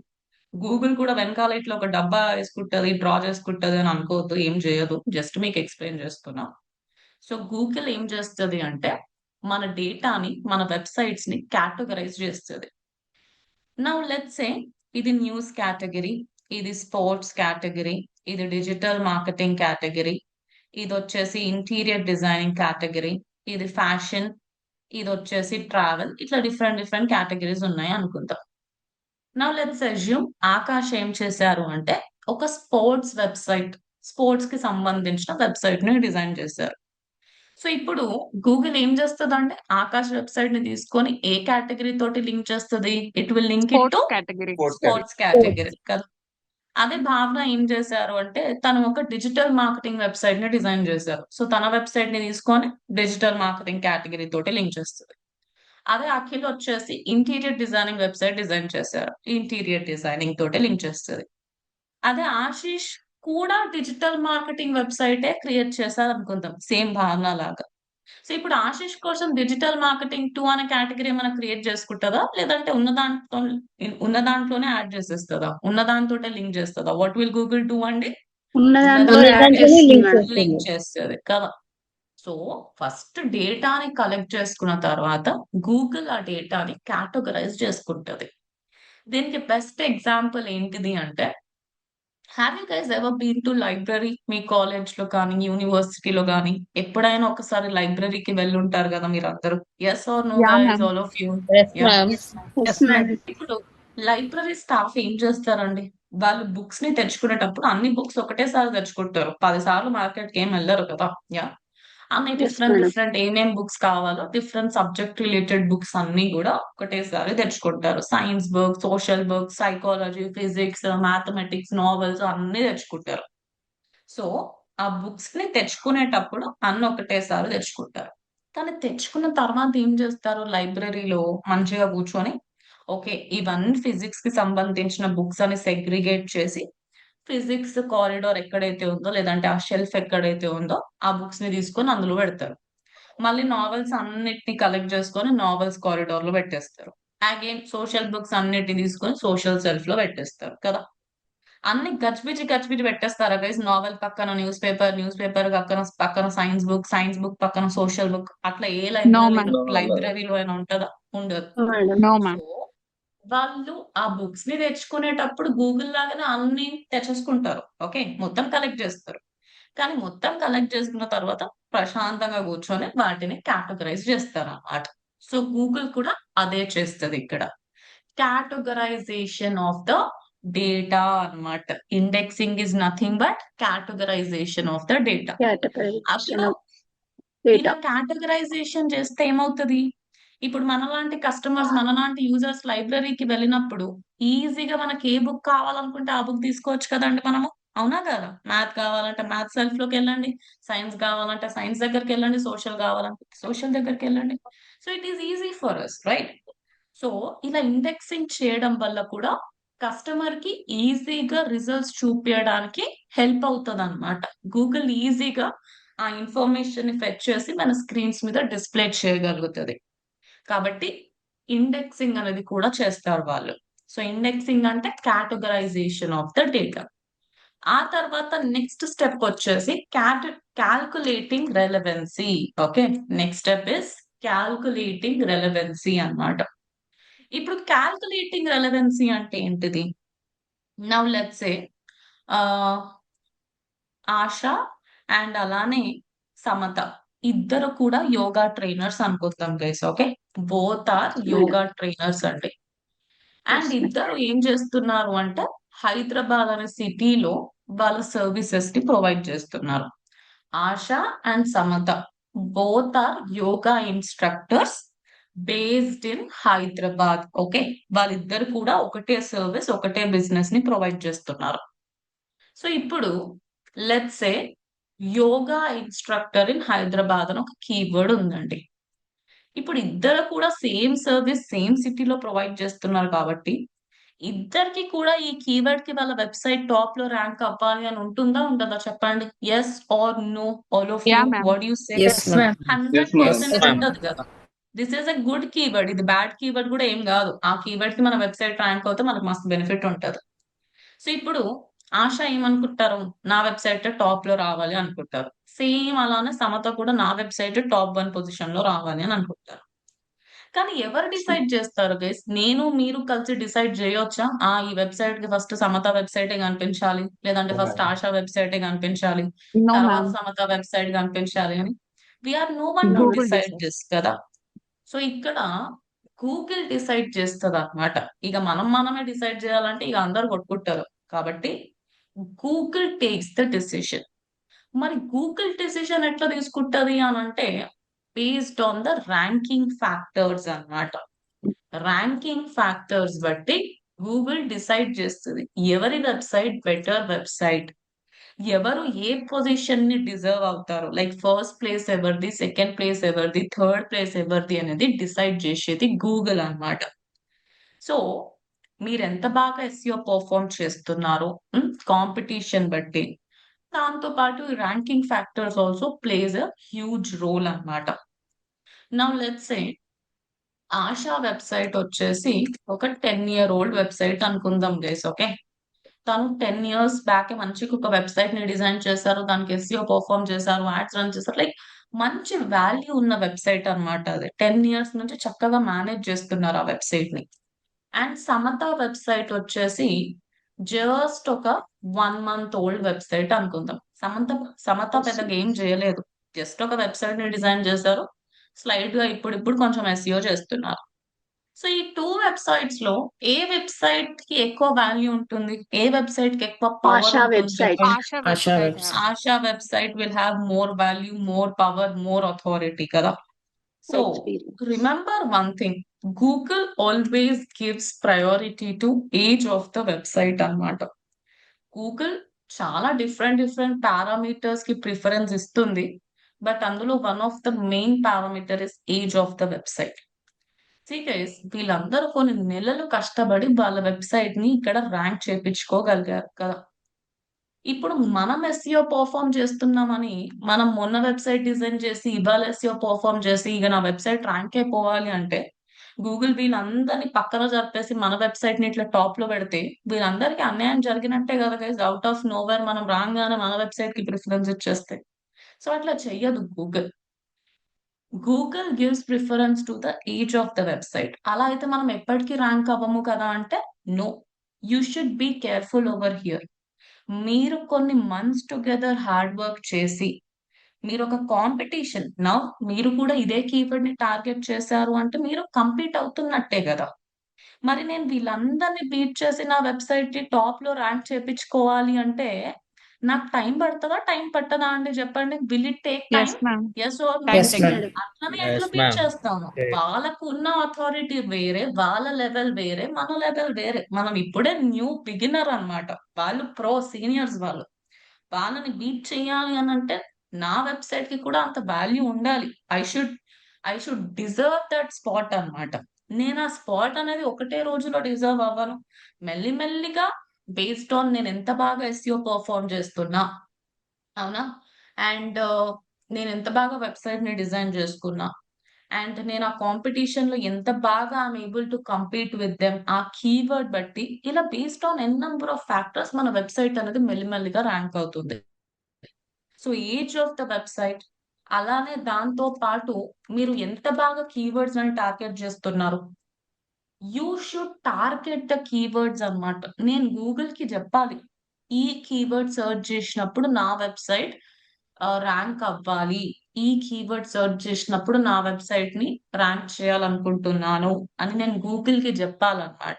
Google కూడా వెనకాల ఇట్లా ఒక డబ్బా వేసుకుంటది, డ్రా చేసుకుంటది అని అనుకోవద్దు, ఏం చేయదు. జస్ట్ మీకు ఎక్స్ప్లెయిన్ చేస్తున్నా. సో గూగుల్ ఏం చేస్తది అంటే, మన డేటాని, మన వెబ్సైట్స్ ని కేటగరైజ్ చేస్తుంది. నౌ లెట్స్ సే ఇది న్యూస్ కేటగిరీ, ఇది స్పోర్ట్స్ కేటగిరీ, ఇది డిజిటల్ మార్కెటింగ్ కేటగిరీ, ఇది వచ్చేసి ఇంటీరియర్ డిజైనింగ్ కేటగిరీ, ఇది ఫ్యాషన్, ఇది వచ్చేసి ట్రావెల్. ఇట్లా డిఫరెంట్ డిఫరెంట్ కేటగిరీస్ ఉన్నాయి అనుకుందాం. నౌ లెట్స్ అజ్యూమ్ ఆకాష్ ఏం చేశారు అంటే, ఒక స్పోర్ట్స్ వెబ్సైట్, స్పోర్ట్స్ కి సంబంధించిన వెబ్సైట్ ని డిజైన్ చేశారు. సో ఇప్పుడు గూగుల్ ఏం చేస్తదంటే, ఆకాష్ వెబ్సైట్ ని తీసుకొని ఏ కేటగిరీ తోటి లింక్ చేస్తది? It will link it to sports category. Sports category. Sports category కదా. అదే భావన ఏం చేశారు అంటే, తను ఒక డిజిటల్ మార్కెటింగ్ వెబ్సైట్ ని డిజైన్ చేశారు. సో తన వెబ్సైట్ ని తీసుకొని డిజిటల్ మార్కెటింగ్ కేటగిరీ తోటి లింక్ చేస్తుంది. అదే అఖిల్ వచ్చేసి ఇంటీరియర్ డిజైనింగ్ వెబ్సైట్ డిజైన్ చేశారు, ఇంటీరియర్ డిజైనింగ్ తోటి లింక్ చేస్తుంది. అదే ఆశీష్ కూడా డిజిటల్ మార్కెటింగ్ వెబ్సైటే క్రియేట్ చేశారు అనుకుందాం, సేమ్ భావన లాగా. సో ఇప్పుడు ఆశీష్ కోసం డిజిటల్ మార్కెటింగ్ 2 అనే కేటగిరీ మనం క్రియేట్ చేసుకుంటుందా, లేదంటే ఉన్న దాంట్లోనే యాడ్ చేసేస్తుందా, ఉన్న దాంతోటే లింక్ చేస్తుందా? వాట్ విల్ గూగుల్ డూ అండి? ఉన్న దాంట్లో ఉన్న యాడ్ దాంతోనే చేస్తుంది లింక్ మేడం. చేస్తుంది. లింక్ చేస్తుంది కదా. సో ఫస్ట్ డేటాని కలెక్ట్ చేసుకున్న తర్వాత గూగుల్ ఆ డేటాని కేటగరైజ్ చేసుకుంటది. దీనికి బెస్ట్ ఎగ్జాంపుల్ ఏంటిది అంటే, have you guys ever been to library? మీ కాలేజ్ లో కానీ, యూనివర్సిటీలో కానీ ఎప్పుడైనా ఒకసారి లైబ్రరీకి వెళ్ళి ఉంటారు కదా మీరు అందరూ. Yes or no yeah guys, ma'am. All of you? Yes ma'am. Yes madam. ఇప్పుడు లైబ్రరీ స్టాఫ్ ఏం చేస్తారండి, వాళ్ళు బుక్స్ ని తెచ్చుకునేటప్పుడు అన్ని బుక్స్ ఒకటేసారి తెచ్చుకుంటారు. 10 సార్లు మార్కెట్ కి ఏం వెళ్ళరు కదా. యా, అన్ని ఎస్ డిఫరెంట్ మేడం. డిఫరెంట్ ఏమేం బుక్స్ కావాలో డిఫరెంట్ సబ్జెక్ట్ రిలేటెడ్ బుక్స్ అన్ని కూడా ఒకటేసారి తెచ్చుకుంటారు. Science book, social book, psychology, physics, mathematics, novels అన్ని తెచ్చుకుంటారు. సో ఆ బుక్స్ ని తెచ్చుకునేటప్పుడు అన్ని ఒకటేసారి తెచ్చుకుంటారు. కానీ తెచ్చుకున్న తర్వాత ఏం చేస్తారు, లైబ్రరీలో మంచిగా కూర్చొని, ఓకే ఇవన్నీ ఫిజిక్స్ కి సంబంధించిన బుక్స్ అని సెగ్రిగేట్ చేసి, ఫిజిక్స్ కారిడార్ ఎక్కడైతే ఉందో, లేదంటే ఆ షెల్ఫ్ ఎక్కడైతే ఉందో ఆ బుక్స్ ని తీసుకొని అందులో పెడతారు. మళ్ళీ నావెల్స్ అన్నిటిని కలెక్ట్ చేసుకొని నావెల్స్ కారిడార్ లో పెట్టేస్తారు. అగైన్ సోషల్ బుక్స్ అన్నిటిని తీసుకొని సోషల్ సెల్ఫ్ లో పెట్టేస్తారు కదా. అన్ని గజిబిజి గజిబిజి పెట్టేస్తారా గైస్? నావెల్ పక్కన న్యూస్ పేపర్, న్యూస్ పేపర్ పక్కన పక్కన సైన్స్ బుక్, సైన్స్ బుక్ పక్కన సోషల్ బుక్, అట్లా ఏ నో మ్యామ్. లైబ్రరీలో అయినా ఉంటుందా? ఉండదు. మేడం. No so ma'am. వాళ్ళు ఆ బుక్స్ ని తెచ్చుకునేటప్పుడు గూగుల్ లాగానే అన్ని తెచ్చేసుకుంటారు. ఓకే, మొత్తం కలెక్ట్ చేస్తారు. కానీ మొత్తం కలెక్ట్ చేసుకున్న తర్వాత ప్రశాంతంగా కూర్చొని వాటిని కేటగరైజ్ చేస్తారు అన్నమాట. సో గూగుల్ కూడా అదే చేస్తుంది ఇక్కడ, categorization ఆఫ్ ద డేటా అన్నమాట. Indexing is nothing but categorization of the data. Categorisation అక్కడ ఆఫ్ డేటా. ఇలా కేటగరైజేషన్ చేస్తే ఏమవుతుంది, ఇప్పుడు మనలాంటి కస్టమర్స్, మనలాంటి యూజర్స్ లైబ్రరీకి వెళ్ళినప్పుడు ఈజీగా మనకి ఏ బుక్ కావాలనుకుంటే ఆ బుక్ తీసుకోవచ్చు కదండి మనము. అవునా కదా? మ్యాథ్ కావాలంటే మ్యాథ్ సెల్ఫ్ లోకి వెళ్ళండి, సైన్స్ కావాలంటే సైన్స్ దగ్గరికి వెళ్ళండి, సోషల్ కావాలంటే సోషల్ దగ్గరికి వెళ్ళండి. So it is easy for us, right? So ఇలా ఇండెక్సింగ్ చేయడం వల్ల కూడా కస్టమర్ కి ఈజీగా రిజల్ట్స్ చూపించడానికి హెల్ప్ అవుతుంది అనమాట. గూగుల్ ఈజీగా ఆ ఇన్ఫర్మేషన్ ని ఫెచ్ చేసి మన స్క్రీన్స్ మీద డిస్ప్లే చేయగలుగుతుంది. కాబట్టి ఇండెక్సింగ్ అనేది కూడా చేస్తారు వాళ్ళు. సో ఇండెక్సింగ్ అంటే కేటగరైజేషన్ ఆఫ్ ద డేటా. ఆ తర్వాత నెక్స్ట్ స్టెప్ వచ్చేసి calculating relevancy. Okay, next step is calculating relevancy అన్నమాట. ఇప్పుడు క్యాల్కులేటింగ్ రెలవెన్సీ అంటే ఏంటిది? Now let's say Asha and అలానే సమత ఇద్దరు కూడా యోగా ట్రైనర్స్ అనుకుందాం guys. Okay, both are madam. Yoga trainers అండి. And yes madam. ఇద్దరు ఏం చేస్తున్నారు అంటే హైదరాబాద్ అనే సిటీలో వాళ్ళ సర్వీసెస్ ని ప్రొవైడ్ చేస్తున్నారు. Asha and Samata both are yoga instructors based in Hyderabad. Okay, వాళ్ళిద్దరు కూడా ఒకటే సర్వీస్ ఒకటే బిజినెస్ ని ప్రొవైడ్ చేస్తున్నారు. సో ఇప్పుడు let's say yoga instructor in Hyderabad అని ఒక కీవర్డ్ ఉందండి. ఇప్పుడు ఇద్దరు కూడా సేమ్ సర్వీస్ సేమ్ సిటీలో ప్రొవైడ్ చేస్తున్నారు కాబట్టి ఇద్దరికి కూడా ఈ కీవర్డ్ కి వాళ్ళ వెబ్సైట్ టాప్ లో ర్యాంక్ అవ్వాలి అని ఉంటుందా ఉండదా చెప్పండి? Yes or no, all of you, Yeah, ma'am. What you say? Yes, yes ma'am. Madam. Yes, madam. 100% Yes, ఉండదు కదా. This is a good keyword, ఇది బ్యాడ్ కీవర్డ్ కూడా ఏం కాదు. ఆ కీవర్డ్ కి మన వెబ్సైట్ ర్యాంక్ అవుతే మనకు మస్తు బెనిఫిట్ ఉంటది. సో ఇప్పుడు ఆశ ఏమనుకుంటారు? నా వెబ్సైట్ టాప్ లో రావాలి అనుకుంటారు. సేమ్ అలానే సమత కూడా నా వెబ్సైట్ టాప్ 1 పొజిషన్ లో రావాలి అని అనుకుంటారు. కానీ ఎవరు డిసైడ్ చేస్తారు గైస్? నేను మీరు కలిసి డిసైడ్ చేయొచ్చా? ఈ వెబ్సైట్ కి ఫస్ట్ సమత వెబ్సైటే కనిపించాలి, లేదంటే ఫస్ట్ ఆశా వెబ్సైటే కనిపించాలి, No, తర్వాత ma'am. సమత వెబ్సైట్ కనిపించాలి అని. We're no one to Google decide decides. This కదా. సో ఇక్కడ గూగుల్ డిసైడ్ చేస్తుంది అన్నమాట. ఇక మనమే డిసైడ్ చేయాలంటే ఇక అందరు కొట్టుకుంటారు. కాబట్టి గూగుల్ టేక్స్ ద డెసిషన్. మరి గూగుల్ డెసిషన్ ఎట్లా తీసుకుంటది అని అంటే based on the ranking factors అన్నమాట. ర్యాంకింగ్ ఫ్యాక్టర్స్ బట్టి గూగుల్ డిసైడ్ చేస్తుంది ఎవరి వెబ్సైట్ బెటర్ వెబ్సైట్, ఎవరు ఏ పొజిషన్ ని డిజర్వ్ అవుతారు, లైక్ ఫస్ట్ ప్లేస్ ఎవరిది, సెకండ్ ప్లేస్ ఎవరిది, థర్డ్ ప్లేస్ ఎవరిది అనేది డిసైడ్ చేసేది గూగుల్ అన్నమాట. సో మీరు ఎంత బాగా ఎస్ఈఓ పర్ఫార్మ్ చేస్తున్నారో కాంపిటీషన్ బట్టి, దాంతో పాటు ranking factors also plays a huge role అన్నమాట. Now let's say Asha website వచ్చేసి ఒక 10-year-old వెబ్సైట్ అనుకుందాం గైస్. ఓకే, తను 10 years బ్యాక్ మంచిగా ఒక వెబ్సైట్ ని డిజైన్ చేశారు, దానికి ఎస్ఈఓ పర్ఫార్మ్ చేశారు, యాడ్స్ రన్ చేశారు, లైక్ మంచి వాల్యూ ఉన్న వెబ్సైట్ అన్నమాట. అది 10 years నుంచి చక్కగా మేనేజ్ చేస్తున్నారు ఆ వెబ్సైట్ ని. అండ్ సమత వెబ్సైట్ వచ్చేసి జస్ట్ ఒక 1 month-old వెబ్సైట్ అనుకుందాం. సమత పెద్దగా ఏం చేయలేదు, జస్ట్ ఒక వెబ్సైట్ ని డిజైన్ చేశారు, స్లైడ్ గా ఇప్పుడు కొంచెం ఎస్ఈఓ చేస్తున్నారు. సో ఈ 2 వెబ్సైట్స్ లో ఏ వెబ్సైట్ కి ఎక్కువ వాల్యూ ఉంటుంది, ఏ వెబ్సైట్ కి ఎక్కువ పవర్ ఆశా ఉంటుంది వెబ్సైట్. చెప్పండి? Asha Asha website, website. ma'am. Asha website will have more value, more power, more authority కదా. So experience. Remember one thing, Google always gives priority to age of the website అన్నమాట. గూగుల్ చాలా డిఫరెంట్ పారామీటర్స్ కి ప్రిఫరెన్స్ ఇస్తుంది, బట్ అందులో one of the main parameter is age of the website. Guys వీళ్ళందరూ కొన్ని నెలలు కష్టపడి వాళ్ళ వెబ్సైట్ ని ఇక్కడ ర్యాంక్ చేపించుకోగలిగారు కదా. ఇప్పుడు మనం ఎస్ఈఓ పర్ఫార్మ్ చేస్తున్నామని మనం మొన్న వెబ్సైట్ డిజైన్ చేసి ఇవాళ ఎస్ఈఓ పర్ఫార్మ్ చేసి ఇక నా వెబ్సైట్ ర్యాంక్ అయిపోవాలి అంటే గూగుల్ వీళ్ళందరినీ పక్కన జరిపేసి మన వెబ్సైట్ ని ఇట్లా టాప్ లో పెడితే వీళ్ళందరికీ అన్యాయం జరిగినట్టే కదా గైస్. అవుట్ ఆఫ్ నోవేర్ మనం రాగానే మన వెబ్సైట్ కి ప్రిఫరెన్స్ ఇచ్చేస్తే. సో అట్లా చెయ్యదు Google. Google gives preference to the age of the website. అలా అయితే మనం ఎప్పటికీ ర్యాంక్ అవ్వము కదా అంటే no, you should be careful over here. మీరు కొన్ని మంత్స్ టుగెదర్ హార్డ్ వర్క్ చేసి మీరు ఒక కాంపిటీషన్ నా మీరు కూడా ఇదే కీవర్డ్ ని టార్గెట్ చేశారు అంటే మీరు కంప్లీట్ అవుతున్నట్టే కదా. మరి నేను వీళ్ళందరినీ బీట్ చేసి నా వెబ్సైట్ ని టాప్ లో ర్యాంక్ చేపించుకోవాలి అంటే నాకు టైం పడుతుందా టైం పట్టదా అండి చెప్పండి? Will it take time? Yes, ma'am. Yes or no? Time Yes, taken. ma'am. Madam. అట్లనే Yes, ఎట్లా బీట్ ma'am. చేస్తాము? Okay. వాళ్ళకు ఉన్న అథారిటీ వేరే, వాళ్ళ లెవెల్ వేరే, మన లెవెల్ వేరే. మనం ఇప్పుడే న్యూ బిగినర్ అన్నమాట. వాళ్ళు ప్రో సీనియర్స్, వాళ్ళని బీట్ చేయాలి అని అంటే నా వెబ్సైట్ కి కూడా అంత వాల్యూ ఉండాలి. I should deserve that spot అన్నమాట. నేను ఆ స్పాట్ అనేది ఒకటే రోజులో డిజర్వ్ అవ్వను. మెల్లిమెల్లిగా బేస్డ్ ఆన్ నేను ఎంత బాగా ఎస్ఈఓ పర్ఫార్మ్ చేస్తున్నా, అవునా, అండ్ నేను ఎంత బాగా వెబ్సైట్ ని డిజైన్ చేసుకున్నా, అండ్ నేను ఆ కాంపిటీషన్ లో ఎంత బాగా I'm able to compete with them ఆ కీవర్డ్ బట్టి ఇలా based on N number of factors మన వెబ్సైట్ అనేది మెల్లిమెల్లిగా ర్యాంక్ అవుతుంది. So age of the website, అలానే దాంతో పాటు మీరు ఎంత బాగా కీవర్డ్స్ అని టార్గెట్ చేస్తున్నారు. You should target the keywords అన్నమాట. నేను గూగుల్ కి చెప్పాలి, ఈ కీవర్డ్ సెర్చ్ చేసినప్పుడు నా వెబ్సైట్ ర్యాంక్ అవ్వాలి, ఈ కీవర్డ్ సెర్చ్ చేసినప్పుడు నా వెబ్సైట్ ని ర్యాంక్ చేయాలనుకుంటున్నాను అని నేను గూగుల్ కి చెప్పాలన్నమాట.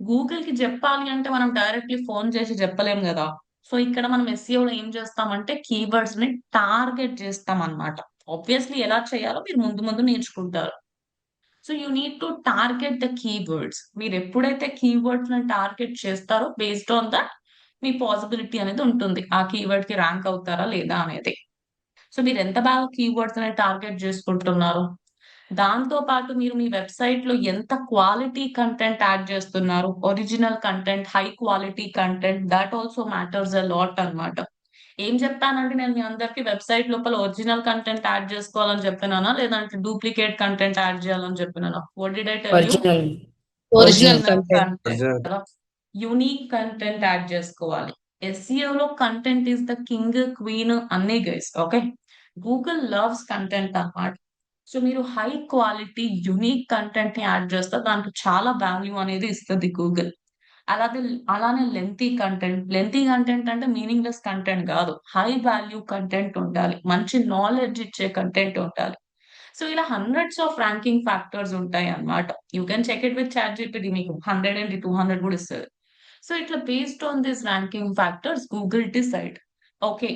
గూగుల్ కి చెప్పాలి అంటే మనం డైరెక్ట్లీ ఫోన్ చేసి చెప్పలేం కదా. సో ఇక్కడ మనం SEO లో ఏం చేస్తామంటే కీవర్డ్స్ ని టార్గెట్ చేస్తాం అన్నమాట. ఆబ్వియస్లీ ఎలా చేయాలో మీరు ముందు ముందు నేర్చుకుంటారు. So you need to target the keywords. మీరు ఎప్పుడైతే కీవర్డ్స్ ని టార్గెట్ చేస్తారో based on that me possibility అనేది ఉంటుంది ఆ కీవర్డ్ కి ర్యాంక్ అవుతారా లేదా అనేది. సో మీరు ఎంత బాగా కీవర్డ్స్ అనేది టార్గెట్ చేసుకుంటున్నారు, దాంతో పాటు మీరు మీ వెబ్సైట్ లో ఎంత క్వాలిటీ కంటెంట్ యాడ్ చేస్తున్నారు, original content, high quality content, that also matters a lot అన్నమాట. ఏం చెప్పానంటే నేను మీ అందరికి వెబ్సైట్ లోపల ఒరిజినల్ కంటెంట్ యాడ్ చేసుకోవాలని చెప్పినానా, లేదంటే డూప్లికేట్ కంటెంట్ యాడ్ చేయాలని చెప్పినానా? What did I tell you? Original original content, Original. Unique content add చేసుకోవాలి. SEO లో content is the king queen అన్నీ guys. Okay, Google loves content అన్నమాట. సో మీరు హై క్వాలిటీ యునిక్ కంటెంట్ ని యాడ్ చేస్తే దానికి చాలా వాల్యూ అనేది ఇస్తుంది గూగుల్. అలాగే అలానే లెంతీ కంటెంట్ అంటే మీనింగ్లెస్ కంటెంట్ కాదు, హై వాల్యూ కంటెంట్ ఉండాలి, మంచి నాలెడ్జ్ ఇచ్చే కంటెంట్ ఉండాలి. సో ఇలా హండ్రెడ్స్ ఆఫ్ ర్యాంకింగ్ ఫ్యాక్టర్స్ ఉంటాయి అన్నమాట. You can check it with ChatGPT, మీకు 100 అండ్ 200 కూడా ఇస్తుంది. సో ఇట్లా based on this ranking factors Google decide, okay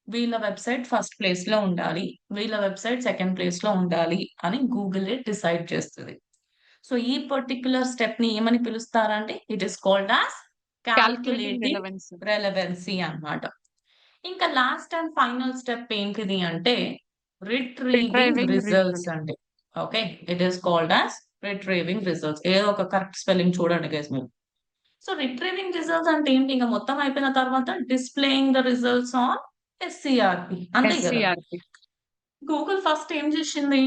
వీళ్ళ వెబ్సైట్ ఫస్ట్ ప్లేస్ లో ఉండాలి, వీళ్ళ వెబ్సైట్ సెకండ్ ప్లేస్ లో ఉండాలి అని గూగుల్ డిసైడ్ చేస్తుంది. సో ఈ పర్టిక్యులర్ స్టెప్ ని ఏమని పిలుస్తారంటే it is called as Calculating calculating relevance. Relevancy అన్నమాట. ఇంకా లాస్ట్ అండ్ ఫైనల్ స్టెప్ ఏంటిది అంటే రిట్రీవింగ్ Retrieving రిజల్ట్స్ result. అండి. Okay, it is called as retrieving results. ఏదో ఒక కరెక్ట్ స్పెల్లింగ్ చూడండి గైస్ మీరు. సో రిట్రీవింగ్ రిజల్ట్స్ అంటే ఏంటి, ఇంకా మొత్తం అయిపోయిన తర్వాత displaying the results on SCRP అంతే కదా. SCRP. గూగుల్ ఫస్ట్ ఏం చేసింది,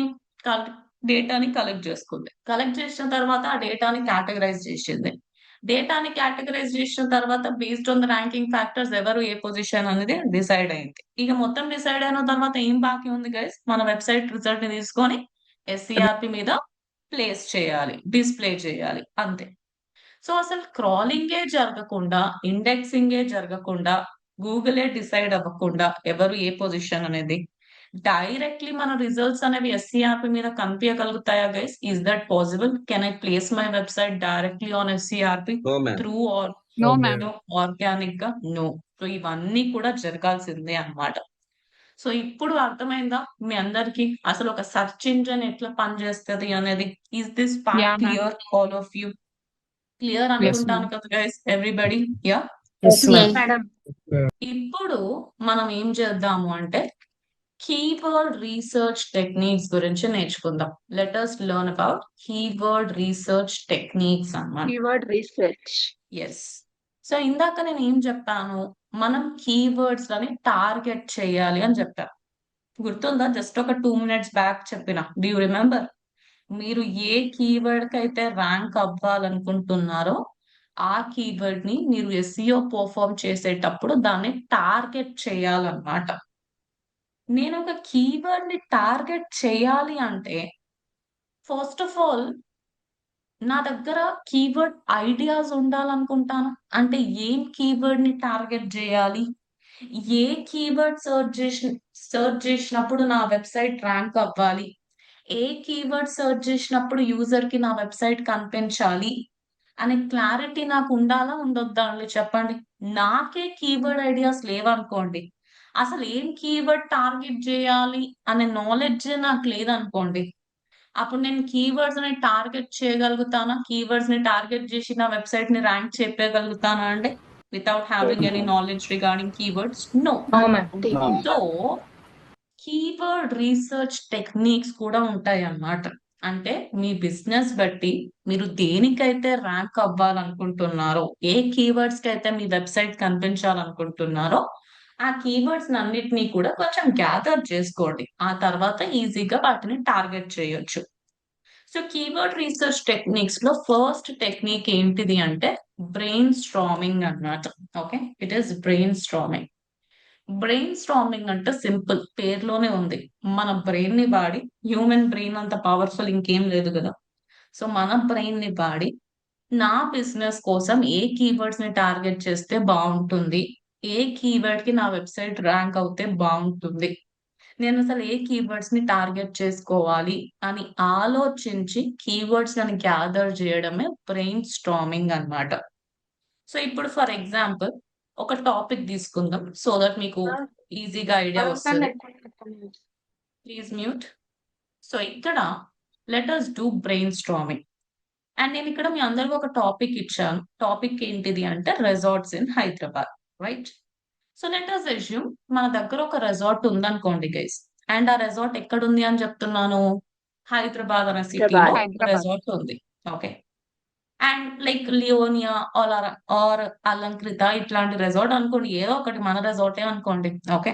డేటాని కలెక్ట్ చేసుకుంది, కలెక్ట్ చేసిన తర్వాత ఆ డేటాని కేటగరైజ్ చేసింది, డేటాని కేటగరైజ్ చేసిన తర్వాత based on the ranking factors ఎవరు ఏ పొజిషన్ అనేది డిసైడ్ అయింది. ఇక మొత్తం డిసైడ్ అయిన తర్వాత ఏం బాకీ ఉంది గైస్, మన వెబ్సైట్ రిజల్ట్ ని తీసుకొని SCRP మీద ప్లేస్ చేయాలి, డిస్ప్లే చేయాలి, అంతే. సో అసలు క్రాలింగే జరగకుండా, ఇండెక్సింగే జరగకుండా, గూగులే డిసైడ్ అవ్వకుండా ఎవరు ఏ పొజిషన్ అనేది డైరెక్ట్లీ మన రిజల్ట్స్ అనేవి SCRP మీద కనిపించగలుగుతాయా guys? Is that possible? Can I place my website directly on SCRP No, ma'am. Through or No, ma'am. Organic గా? నో. సో ఇవన్నీ కూడా జరగాల్సిందే అన్నమాట. సో ఇప్పుడు అర్థమైందా మీ అందరికి అసలు ఒక సెర్చ్ ఇంజిన్ ఎట్లా పనిచేస్తుంది అనేది? Is this Yeah, part ma'am. Clear all of you? Clear Yes, అనుకుంటాను ma'am. కదా guys, everybody? Yeah. Yes ma'am. Madam. ఇప్పుడు మనం ఏం చేద్దాము అంటే కీవర్డ్ రీసెర్చ్ టెక్నిక్స్ గురించి నేర్చుకుందాం. Let us learn about keyword research techniques అన్నమాట. Keyword research. ఎస్. సో ఇందాక నేను ఏం చెప్పాను, మనం కీవర్డ్స్ లని టార్గెట్ చేయాలి అని చెప్పాను, గుర్తుందా? జస్ట్ ఒక 2 minutes బ్యాక్ చెప్పిన, డూ యూ రిమెంబర్? మీరు ఏ కీవర్డ్ కి అయితే ర్యాంక్ అవ్వాలనుకుంటున్నారో ఆ కీవర్డ్ ని మీరు SEO పర్ఫామ్ చేసేటప్పుడు దాన్ని టార్గెట్ చేయాలన్నమాట. నేను ఒక కీవర్డ్ ని టార్గెట్ చేయాలి అంటే ఫస్ట్ ఆఫ్ ఆల్ నా దగ్గర కీవర్డ్ ఐడియాస్ ఉండాలనుకుంటాను. అంటే ఏం కీవర్డ్ ని టార్గెట్ చేయాలి, ఏ కీవర్డ్ సర్చ్ చేసినప్పుడు నా వెబ్సైట్ ర్యాంక్ అవ్వాలి, ఏ కీవర్డ్ సర్చ్ చేసినప్పుడు యూజర్ కి నా వెబ్సైట్ కనిపించాలి అనే క్లారిటీ నాకు ఉండాలా ఉండొద్దా అండి చెప్పండి. నాకే కీవర్డ్ ఐడియాస్ లేవనుకోండి, అసలు ఏం కీవర్డ్ టార్గెట్ చేయాలి అనే నాలెడ్జ్ నాకు లేదనుకోండి, అప్పుడు నేను కీవర్డ్స్ ని టార్గెట్ చేయగలుగుతానా? కీవర్డ్స్ ని టార్గెట్ చేసి నా వెబ్సైట్ ని ర్యాంక్ చెప్పగలుగుతానా అంటే without having any knowledge regarding keywords? No. No, ma'am. So keyword research techniques కూడా ఉంటాయి అన్నమాట. అంటే మీ బిజినెస్ బట్టి మీరు దేనికైతే ర్యాంక్ అవ్వాలనుకుంటున్నారో, ఏ కీవర్డ్స్ కి అయితే మీ వెబ్సైట్ కనిపించాలనుకుంటున్నారో ఆ కీవర్డ్స్ అన్నిటినీ కూడా కొంచెం గ్యాదర్ చేసుకోండి. ఆ తర్వాత ఈజీగా వాటిని టార్గెట్ చేయొచ్చు. సో కీవర్డ్ రీసెర్చ్ టెక్నిక్స్ లో ఫస్ట్ టెక్నిక్ ఏంటిది అంటే బ్రెయిన్ స్ట్రామింగ్ అన్నమాట. Okay, it is brain storming. Brain storming అంటే సింపుల్, పేరులోనే ఉంది. మన బ్రెయిన్ ని వాడి, హ్యూమన్ బ్రెయిన్ అంత పవర్ఫుల్ ఇంకేం లేదు కదా. సో మన బ్రెయిన్ ని వాడి నా బిజినెస్ కోసం ఏ కీవర్డ్స్ ని టార్గెట్ చేస్తే బాగుంటుంది, ఏ కీవర్డ్ కి నా వెబ్సైట్ ర్యాంక్ అవుతే బాగుంటుంది, నేను అసలు ఏ కీవర్డ్స్ ని టార్గెట్ చేసుకోవాలి అని ఆలోచించి కీవర్డ్స్ అని గ్యాదర్ చేయడమే బ్రెయిన్ స్ట్రామింగ్ అన్నమాట. సో ఇప్పుడు ఫర్ ఎగ్జాంపుల్ ఒక టాపిక్ తీసుకుందాం సో దట్ మీకు ఈజీగా ఐడియా వస్తుంది. Please mute. సో ఇక్కడ let us do brain storming. And నేను ఇక్కడ మీ అందరికి ఒక టాపిక్ ఇచ్చాను. టాపిక్ ఏంటిది అంటే resorts in Hyderabad, right? So let us assume మన దగ్గర ఒక రెసార్ట్ ఉందనుకోండి గైస్. అండ్ ఆ రెసార్ట్ ఎక్కడుంది అని చెప్తున్నాను, హైదరాబాద్ అనే సిటీలో హైదరాబాద్. రెసార్ట్ ఉంది. Okay, and like Leonia or Alankrita ఇట్లాంటి రెసార్ట్ అనుకోండి, ఏదో ఒకటి మన రెసార్టే అనుకోండి. ఓకే,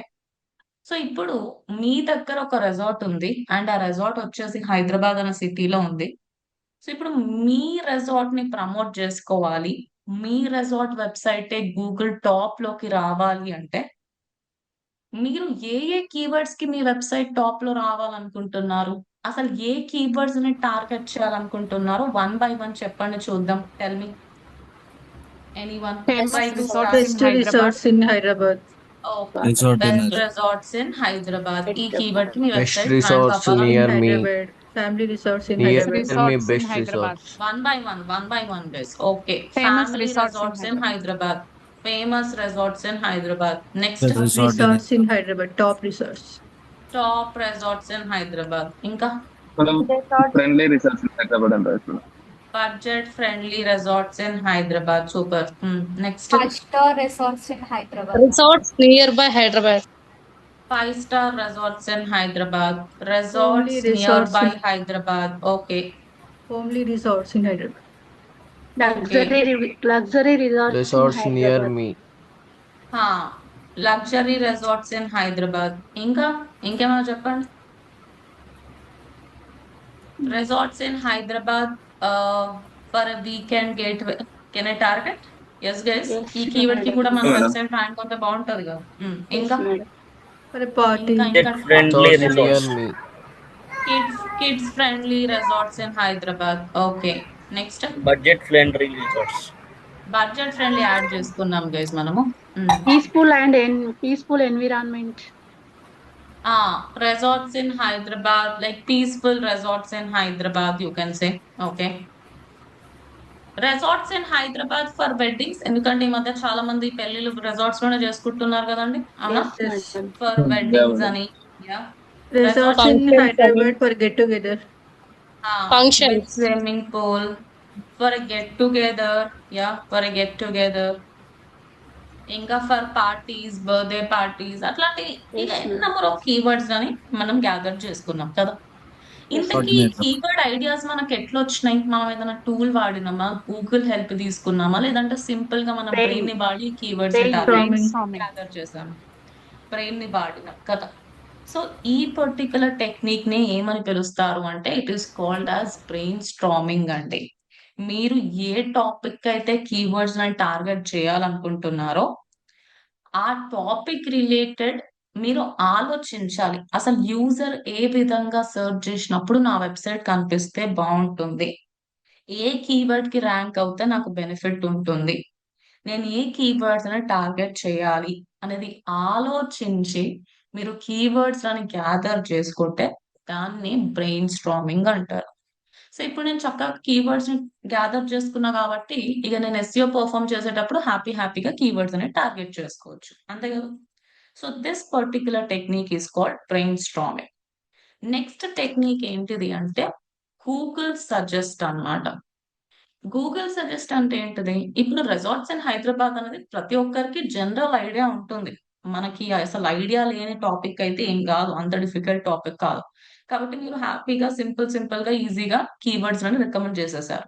సో ఇప్పుడు మీ దగ్గర ఒక రెసార్ట్ ఉంది అండ్ ఆ రెసార్ట్ వచ్చేసి హైదరాబాద్ అనే సిటీలో ఉంది. సో ఇప్పుడు మీ రెసార్ట్ ని ప్రమోట్ చేసుకోవాలి, మీ రెసార్ట్ వెబ్సైటే గూగుల్ టాప్ లోకి రావాలి అంటే మీరు ఏ ఏ కీవర్డ్స్ కి మీ వెబ్సైట్ టాప్ లో రావాలనుకుంటున్నారు, అసలు ఏ కీవర్డ్స్ ని టార్గెట్ చేయాలనుకుంటున్నారు, వన్ బై వన్ చెప్పండి చూద్దాం. Tell me anyone. Famous Like resorts in Best Hyderabad. resorts in Hyderabad. Resort in best resorts in Hyderabad. ఈ కీవర్డ్ కి మీ Best వెబ్సైట్ ర్యాంక్ resorts అవ్వాలి. near me. Hyderabad. Family resorts in Near Hyderabad. me, Resorts in best Hyderabad. resorts. One by one guys. Okay, Famous family resorts in resorts in Hyderabad. Famous resorts in Hyderabad. Next The resort in Resorts in Hyderabad. Top resorts. Top resorts in Hyderabad. ఇంకా మనం ఫ్రెండ్లీ రిసర్చ్ హైదరాబాద్ అని రాస్తున్నాం. Budget friendly resorts in Hyderabad. Super. Next 5-star resorts in Hyderabad. Resorts nearby Hyderabad. 5-star resorts in Hyderabad. Resorts Homely resorts nearby in- Hyderabad. Okay. Homely resorts in Hyderabad. Luxury resorts Resorts in near Hyderabad. me. Luxury resorts in Hyderabad. ఇంకా ఇంకేమైనా చెప్పండి. Resorts in Hyderabad for weekend gate can I target? Yes guys, Yes, ఈ కీవర్డ్ కి కూడా మన madam. వెబ్సైట్ ర్యాంక్ ఉంటే బాగుంటది కదా. ఇంకా For a party. ఇంకా Friendly near me. Kids friendly resorts in Hyderabad. Okay, next budget friendly resorts. Budget friendly add చేసుకున్నాం గైస్ మనము. Peaceful environment. Resorts in Hyderabad, like peaceful resorts in Hyderabad, you can say. Okay. Resorts in Hyderabad for weddings. ఎందుకంటే ఈ మధ్య చాలా మంది పెళ్లిళ్ళు resorts లోనే చేసుకుంటున్నారు కదండి, అవునా? Yes. For Hmm, weddings yeah. అని. Yeah. Resorts in Hyderabad for get together. Functions. With swimming pool, for a get together. Yeah, for a get together. ఇంకా ఫర్ పార్టీస్, బర్త్డే పార్టీస్, అట్లాంటి ఇంకా నెంబర్ ఆఫ్ కీవర్డ్స్ అని మనం గ్యాదర్ చేసుకున్నాం కదా. ఇంతకీ Coordinator. కీవర్డ్ ఐడియాస్ మనకి ఎట్లా వచ్చినాయి? మనం ఏదైనా టూల్ వాడినామా, గూగుల్ హెల్ప్ తీసుకున్నామా, లేదంటే సింపుల్ గా మన బ్రెయిన్ ని వాడి కీవర్డ్స్ Brainstorming. గ్యాదర్ చేసాము? బ్రెయిన్ ని వాడినాం కదా. సో ఈ పర్టికులర్ టెక్నిక్ ని ఏమని పిలుస్తారు అంటే it is called as brain storming అండి. మీరు ఏ టాపిక్ అయితే కీవర్డ్స్ ని టార్గెట్ చేయాలనుకుంటున్నారో ఆ టాపిక్ రిలేటెడ్ మీరు ఆలోచించాలి. అసలు యూజర్ ఏ విధంగా సెర్చ్ చేసినప్పుడు నా వెబ్సైట్ కనిపిస్తే బాగుంటుంది, ఏ కీవర్డ్ కి ర్యాంక్ అవుతే నాకు బెనిఫిట్ ఉంటుంది, నేను ఏ కీవర్డ్స్ అని టార్గెట్ చేయాలి అనేది ఆలోచించి మీరు కీవర్డ్స్ అని గ్యాదర్ చేసుకుంటే దాన్ని బ్రెయిన్ స్ట్రామింగ్ అంటారు. సో ఇప్పుడు నేను చక్కగా కీవర్డ్స్ ని గ్యాదర్ చేసుకున్నా కాబట్టి ఇక నేను ఎస్ఈఓ పర్ఫామ్ చేసేటప్పుడు హ్యాపీగా కీవర్డ్స్ అనేది టార్గెట్ చేసుకోవచ్చు, అంతే కదా. So this particular technique is called brain storming. Next technique ఏంటిది అంటే గూగుల్ సజెస్ట్ అన్నమాట. గూగుల్ సజెస్ట్ అంటే ఏంటిది? ఇప్పుడు రెసార్ట్స్ ఇన్ హైదరాబాద్ అనేది ప్రతి ఒక్కరికి జనరల్ ఐడియా ఉంటుంది. మనకి అసలు ఐడియా లేని టాపిక్ అయితే ఏం కాదు, అంత డిఫికల్ట్ టాపిక్ కాదు. కాబట్టి మీరు హ్యాపీగా సింపుల్ గా ఈజీగా కీవర్డ్స్ అని రికమెండ్ చేసేసారు.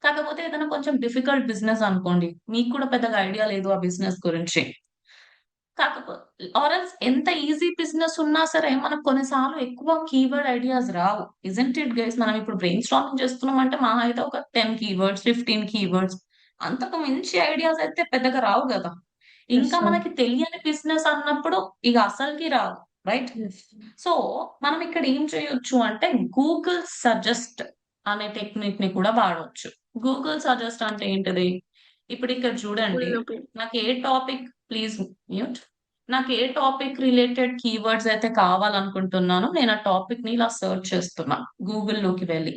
కాకపోతే ఏదైనా కొంచెం డిఫికల్ట్ బిజినెస్ అనుకోండి, మీకు కూడా పెద్దగా ఐడియా లేదు ఆ బిజినెస్ గురించి. కాకపోతే ఆర్ఎల్స్ ఎంత ఈజీ బిజినెస్ ఉన్నా సరే మనకు కొన్నిసార్లు ఎక్కువ keyword ideas Rao. Isn't it guys? మనం ఇప్పుడు బ్రెయిన్ స్టార్మింగ్ చేస్తున్నాం అంటే మహా అయితే ఒక 10 keywords, 15 keywords, అంతకు మించి ఐడియాస్ అయితే పెద్దగా రావు కదా. Yes, ఇంకా ma'am. మనకి తెలియని బిజినెస్ అన్నప్పుడు ఇక అసలుకి రావు, రైట్? Yes. సో మనం ఇక్కడ ఏం చేయొచ్చు అంటే గూగుల్ సజెస్ట్ అనే టెక్నిక్ ని కూడా వాడవచ్చు. గూగుల్ సజెస్ట్ అంటే ఏంటిది? ఇప్పుడు ఇక్కడ చూడండి, నాకు ఏ టాపిక్, ప్లీజ్ మ్యూట్, నాకు ఏ టాపిక్ రిలేటెడ్ కీవర్డ్స్ అయితే కావాలనుకుంటున్నానో నేను ఆ టాపిక్ ని ఇలా సెర్చ్ చేస్తున్నా గూగుల్లోకి వెళ్ళి.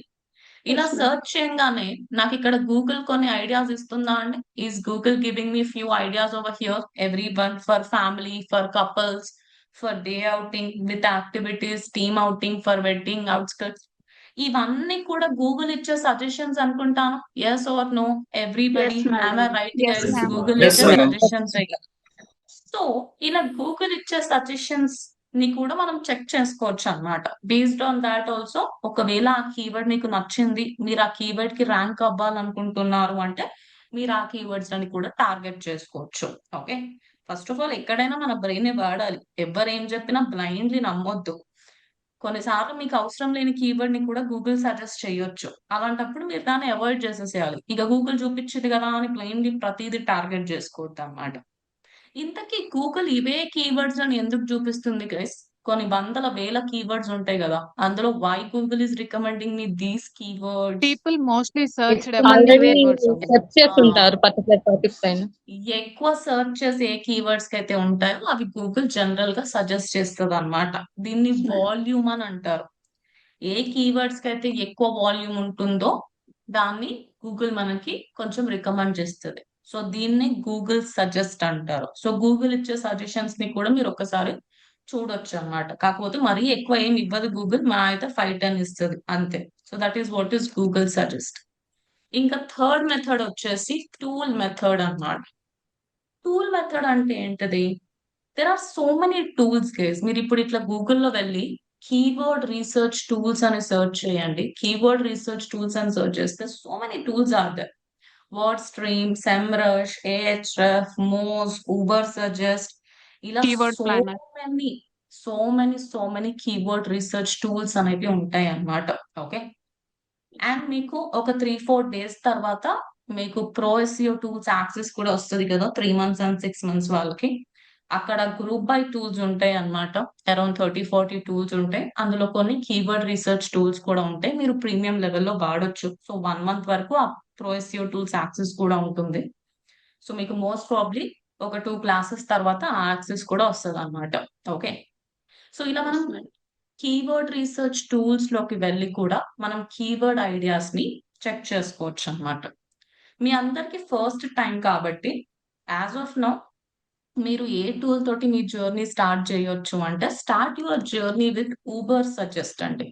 ఇలా Yes, ma'am. సెర్చ్ చేయగానే నాకు ఇక్కడ గూగుల్ కొన్ని ఐడియాస్ ఇస్తుందా అండి? Is Google giving me few ideas over here, everyone for family, for couples, for day outing with activities, team outing, for wedding outskirts. ఇవన్నీ కూడా గూగుల్ ఇచ్చే సజెషన్స్ అనుకుంటాను. Yes or no everybody? Yes, ma'am. Am I right Yes, guys? ma'am. Google Yes, ఇచ్చే ma'am. సజెషన్స్. సో ఇలా గూగుల్ ఇచ్చే సజెషన్స్ ని కూడా మనం చెక్ చేసుకోవచ్చు అన్నమాట. బేస్డ్ ఆన్ దాట్ ఆల్సో, ఒకవేళ ఆ కీవర్డ్ మీకు నచ్చింది, మీరు ఆ కీవర్డ్ కి ర్యాంక్ అవ్వాలనుకుంటున్నారు అంటే మీరు ఆ కీవర్డ్స్ అని కూడా టార్గెట్ చేసుకోవచ్చు. ఓకే, ఫస్ట్ ఆఫ్ ఆల్ ఎక్కడైనా మన బ్రెయిన్ వాడాలి. ఎవరు ఏం చెప్పినా బ్లైండ్లీ నమ్మొద్దు. కొన్నిసార్లు మీకు అవసరం లేని కీవర్డ్ ని కూడా గూగుల్ సజెస్ట్ చేయొచ్చు. అలాంటప్పుడు మీరు దాన్ని అవాయిడ్ చేసేసేయాలి. ఇక గూగుల్ చూపించింది కదా అని బ్లైండ్లీ ప్రతిదీ టార్గెట్ చేసుకోవద్దు అన్నమాట. ఇంతకీ గూగుల్ ఇవే కీవర్డ్స్ అని ఎందుకు చూపిస్తుంది గైస్? కొన్ని వందల వేల కీవర్డ్స్ ఉంటాయి కదా, అందులో why Google is recommending me these keywords? People mostly searched about already keywords only. Search చేసి ఉంటారు పర్టికులర్ టాపిక్ పైన. ఎక్కువ సెర్చ్ చేసి ఏ కీవర్డ్స్ కి అయితే ఉంటాయో అవి గూగుల్ జనరల్ గా సజెస్ట్ చేస్తుంది అన్నమాట. దీన్ని వాల్యూమ్ అని అంటారు. ఏ కీవర్డ్స్ కి అయితే ఎక్కువ వాల్యూమ్ ఉంటుందో దాన్ని గూగుల్ మనకి కొంచెం రికమెండ్ చేస్తుంది. సో దీన్ని గూగుల్ సజెస్ట్ అంటారు. సో గూగుల్ ఇచ్చే సజెషన్స్ ని కూడా మీరు ఒకసారి చూడొచ్చు అన్నమాట. కాకపోతే మరీ ఎక్కువ ఏమి ఇవ్వదు గూగుల్, మా అయితే 5-10 ఇస్తుంది అంతే. So that is what is Google suggest. ఇంకా థర్డ్ మెథడ్ వచ్చేసి టూల్ మెథడ్ అన్నమాట. టూల్ మెథడ్ అంటే ఏంటిది? There are so many tools guys. మీరు ఇప్పుడు ఇట్లా గూగుల్లో వెళ్ళి కీవర్డ్ రీసెర్చ్ టూల్స్ అని సెర్చ్ చేయండి. కీవర్డ్ రీసెర్చ్ టూల్స్ అని సెర్చ్ చేస్తే so many tools are there. WordStream, Semrush, ఏహెచ్ఎఫ్, మోజ్, ఊబర్ సజెస్ట్, ఇలా Keyword planner. So many keyword research tools అనేవి ఉంటాయి అన్నమాట. ఓకే, అండ్ మీకు ఒక 3-4 days తర్వాత మీకు ప్రో ఎస్ఈఓ టూల్స్ యాక్సెస్ కూడా వస్తుంది కదా, 3 months అండ్ 6 months వాళ్ళకి. అక్కడ గ్రూప్ బై టూల్స్ ఉంటాయి అన్నమాట. అరౌండ్ 30-40 టూల్స్ ఉంటాయి. అందులో కొన్ని కీవర్డ్ రీసెర్చ్ టూల్స్ కూడా ఉంటాయి. మీరు ప్రీమియం లెవెల్లో వాడొచ్చు. సో 1 month వరకు ఆ ప్రో ఎస్ఈఓ టూల్స్ యాక్సెస్ కూడా ఉంటుంది. సో మీకు మోస్ట్ ప్రాబ్లీ ఒక 2 classes తర్వాత ఆ యాక్సెస్ కూడా వస్తుంది అన్నమాట. ఓకే, సో ఇలా మనం కీవర్డ్ రీసెర్చ్ టూల్స్ లోకి వెళ్ళి కూడా మనం కీవర్డ్ ఐడియాస్ ని చెక్ చేసుకోవచ్చు అన్నమాట. మీ అందరికి ఫస్ట్ టైం కాబట్టి యాజ్ ఆఫ్ నౌ మీరు ఏ టూల్ తోటి మీ జర్నీ స్టార్ట్ చేయొచ్చు అంటే, start your journey with Uber suggest అండి.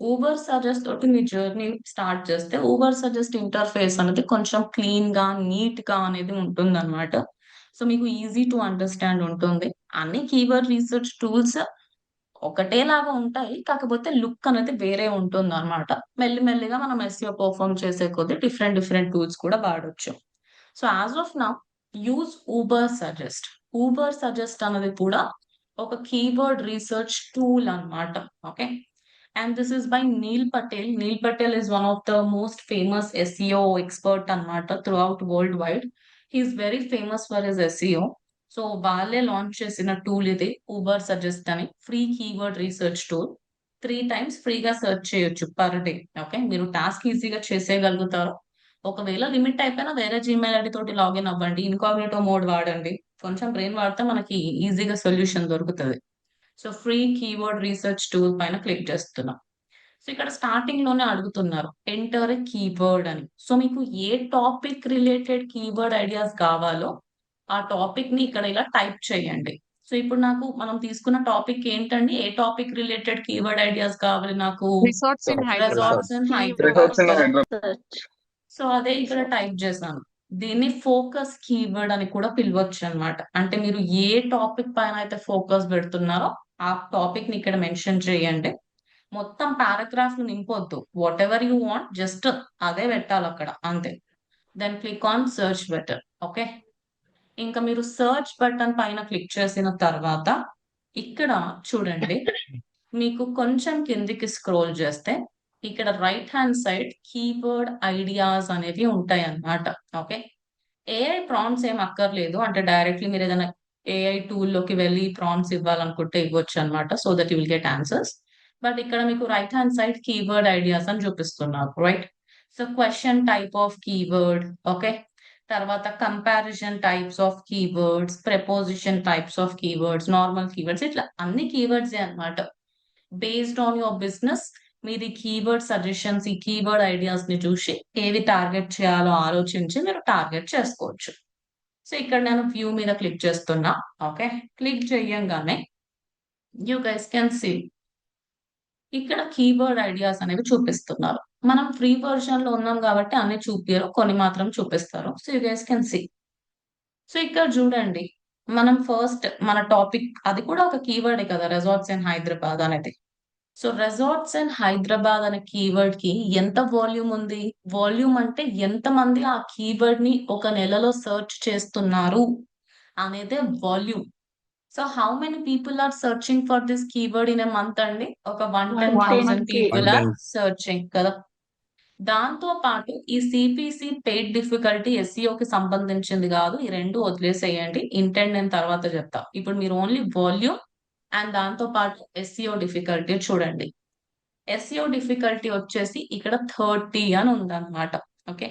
ఊబర్ సజెస్ట్ తోటి మీ జర్నీ స్టార్ట్ చేస్తే ఊబర్ సజెస్ట్ ఇంటర్ఫేస్ అనేది కొంచెం క్లీన్ గా, నీట్ గా అనేది ఉంటుంది అనమాట. సో మీకు ఈజీ టు అండర్స్టాండ్ ఉంటుంది. అన్ని కీవర్డ్ రీసెర్చ్ టూల్స్ ఒకటేలాగా ఉంటాయి, కాకపోతే లుక్ అనేది వేరే ఉంటుంది అనమాట. మెల్లిమెల్లిగా మనం ఎస్ఈఓ పర్ఫార్మ్ చేసే కొద్దీ డిఫరెంట్ టూల్స్ కూడా వాడొచ్చు. So as of now use Ubersuggest. Ubersuggest అనేది కూడా ఒక కీవర్డ్ రీసెర్చ్ టూల్ అన్నమాట. Okay, and this is by Neil Patel. Neil Patel is one of the most famous SEO expert అన్నమాట throughout world wide. He is very famous for his SEO. So వాళ్ళే లాంచ్ చేసిన టూల్ ఇది, ఊబర్ సజెస్ట్ అని. Free keyword research tool. 3 times ఫ్రీగా సెర్చ్ చేయొచ్చు పర్ డే. ఓకే, మీరు టాస్క్ ఈజీగా చేసేయగలుగుతారు. ఒకవేళ లిమిట్ అయిపోయినా వేరే జీమెయిల్ ఐడి తోటి లాగిన్ అవ్వండి, ఇన్కాగ్నిటో మోడ్ వాడండి. కొంచెం బ్రెయిన్ వాడితే మనకి ఈజీగా సొల్యూషన్ దొరుకుతుంది. So free keyword research tool పైన క్లిక్ చేస్తున్నాం. సో ఇక్కడ స్టార్టింగ్ లోనే అడుగుతున్నారు ఎంటర్ ఏ కీవర్డ్ అని. సో మీకు ఏ టాపిక్ రిలేటెడ్ కీవర్డ్ ఐడియాస్ కావాలో ఆ టాపిక్ ని ఇక్కడ ఇలా టైప్ చేయండి. సో ఇప్పుడు నాకు మనం తీసుకున్న టాపిక్ ఏంటండి? ఏ టాపిక్ రిలేటెడ్ కీవర్డ్ ఐడియాస్ కావాలి నాకు? Resorts in Hyderabad. Resorts in Resorts in Hyderabad. Hyderabad. So అదే ఇక్కడ టైప్ చేశాను. దీన్ని ఫోకస్ కీవర్డ్ అని కూడా పిలవచ్చు అన్నమాట. అంటే మీరు ఏ టాపిక్ పైన అయితే ఫోకస్ పెడుతున్నారో ఆ టాపిక్ ని ఇక్కడ మెన్షన్ చేయండి. మొత్తం పారాగ్రాఫ్ నింపొద్దు. Whatever you want just అదే పెట్టాలి అక్కడ, అంతే. Then click on search button. Okay, ఇంకా మీరు సర్చ్ బటన్ పైన క్లిక్ చేసిన తర్వాత ఇక్కడ చూడండి, మీకు కొంచెం కిందికి స్క్రోల్ చేస్తే ఇక్కడ right hand side keyword ideas అనేవి ఉంటాయి అన్నమాట. ఓకే, ఏఐ ప్రాంప్ట్స్ ఏం అక్కర్లేదు, అంటే డైరెక్ట్లీ మీరు ఏదైనా ఏఐ లోకి వెళ్ళి ప్రాంప్ట్స్ ఇవ్వాలనుకుంటే ఇవ్వచ్చు అనమాట, so that you will get answers. But ఇక్కడ మీకు right hand side keyword ideas అని చూపిస్తున్నారు, right? So question type of keyword, okay, తర్వాత comparison types of keywords, preposition types of keywords, normal keywords, ఇట్లా అన్ని కీవర్డ్స్ అన్నమాట. బేస్డ్ ఆన్ యువర్ బిజినెస్ మీరు ఈ కీవర్డ్ సజెషన్స్, ఈ కీవర్డ్ ఐడియాస్ ని చూసి ఏవి టార్గెట్ చేయాలో ఆలోచించి మీరు టార్గెట్ చేసుకోవచ్చు. సో ఇక్కడ నేను వ్యూ మీద క్లిక్ చేస్తున్నా. ఓకే, క్లిక్ చేయంగానే యూ గైస్ కెన్ సీ ఇక్కడ కీవర్డ్ ఐడియాస్ అనేవి చూపిస్తున్నారు. మనం ఫ్రీ వర్షన్ లో ఉన్నాం కాబట్టి అన్ని చూపారు, కొన్ని మాత్రం చూపిస్తారు. So you guys can see. So ఇక్కడ చూడండి, మనం ఫస్ట్ మన టాపిక్, అది కూడా ఒక కీవర్డే కదా, రిసార్ట్స్ ఇన్ హైదరాబాద్ అనేది. సో రిసార్ట్స్ ఇన్ హైదరాబాద్ అనే కీవర్డ్ కి ఎంత వాల్యూమ్ ఉంది? వాల్యూమ్ అంటే ఎంత మంది ఆ కీవర్డ్ ని ఒక నెలలో సర్చ్ చేస్తున్నారు అనేదే volume. So how many people are searching for this keyword in a month అండి? ఒక 110,000 పీపుల్ ఆర్ సర్చింగ్ కదా. దాంతో పాటు ఈ సిపిసి పెయిడ్ డిఫికల్టీ ఎస్ఈఓకి సంబంధించింది కాదు, ఈ రెండు వదిలేసేయండి, ఇంటెంట్ నేను తర్వాత చెప్తా. ఇప్పుడు మీరు ఓన్లీ వాల్యూమ్ అండ్ దాంతో పాటు ఎస్ఈఓ డిఫికల్టీ చూడండి. ఎస్ఈఓ డిఫికల్టీ వచ్చేసి ఇక్కడ 30 అని ఉందన్నమాట. ఓకే,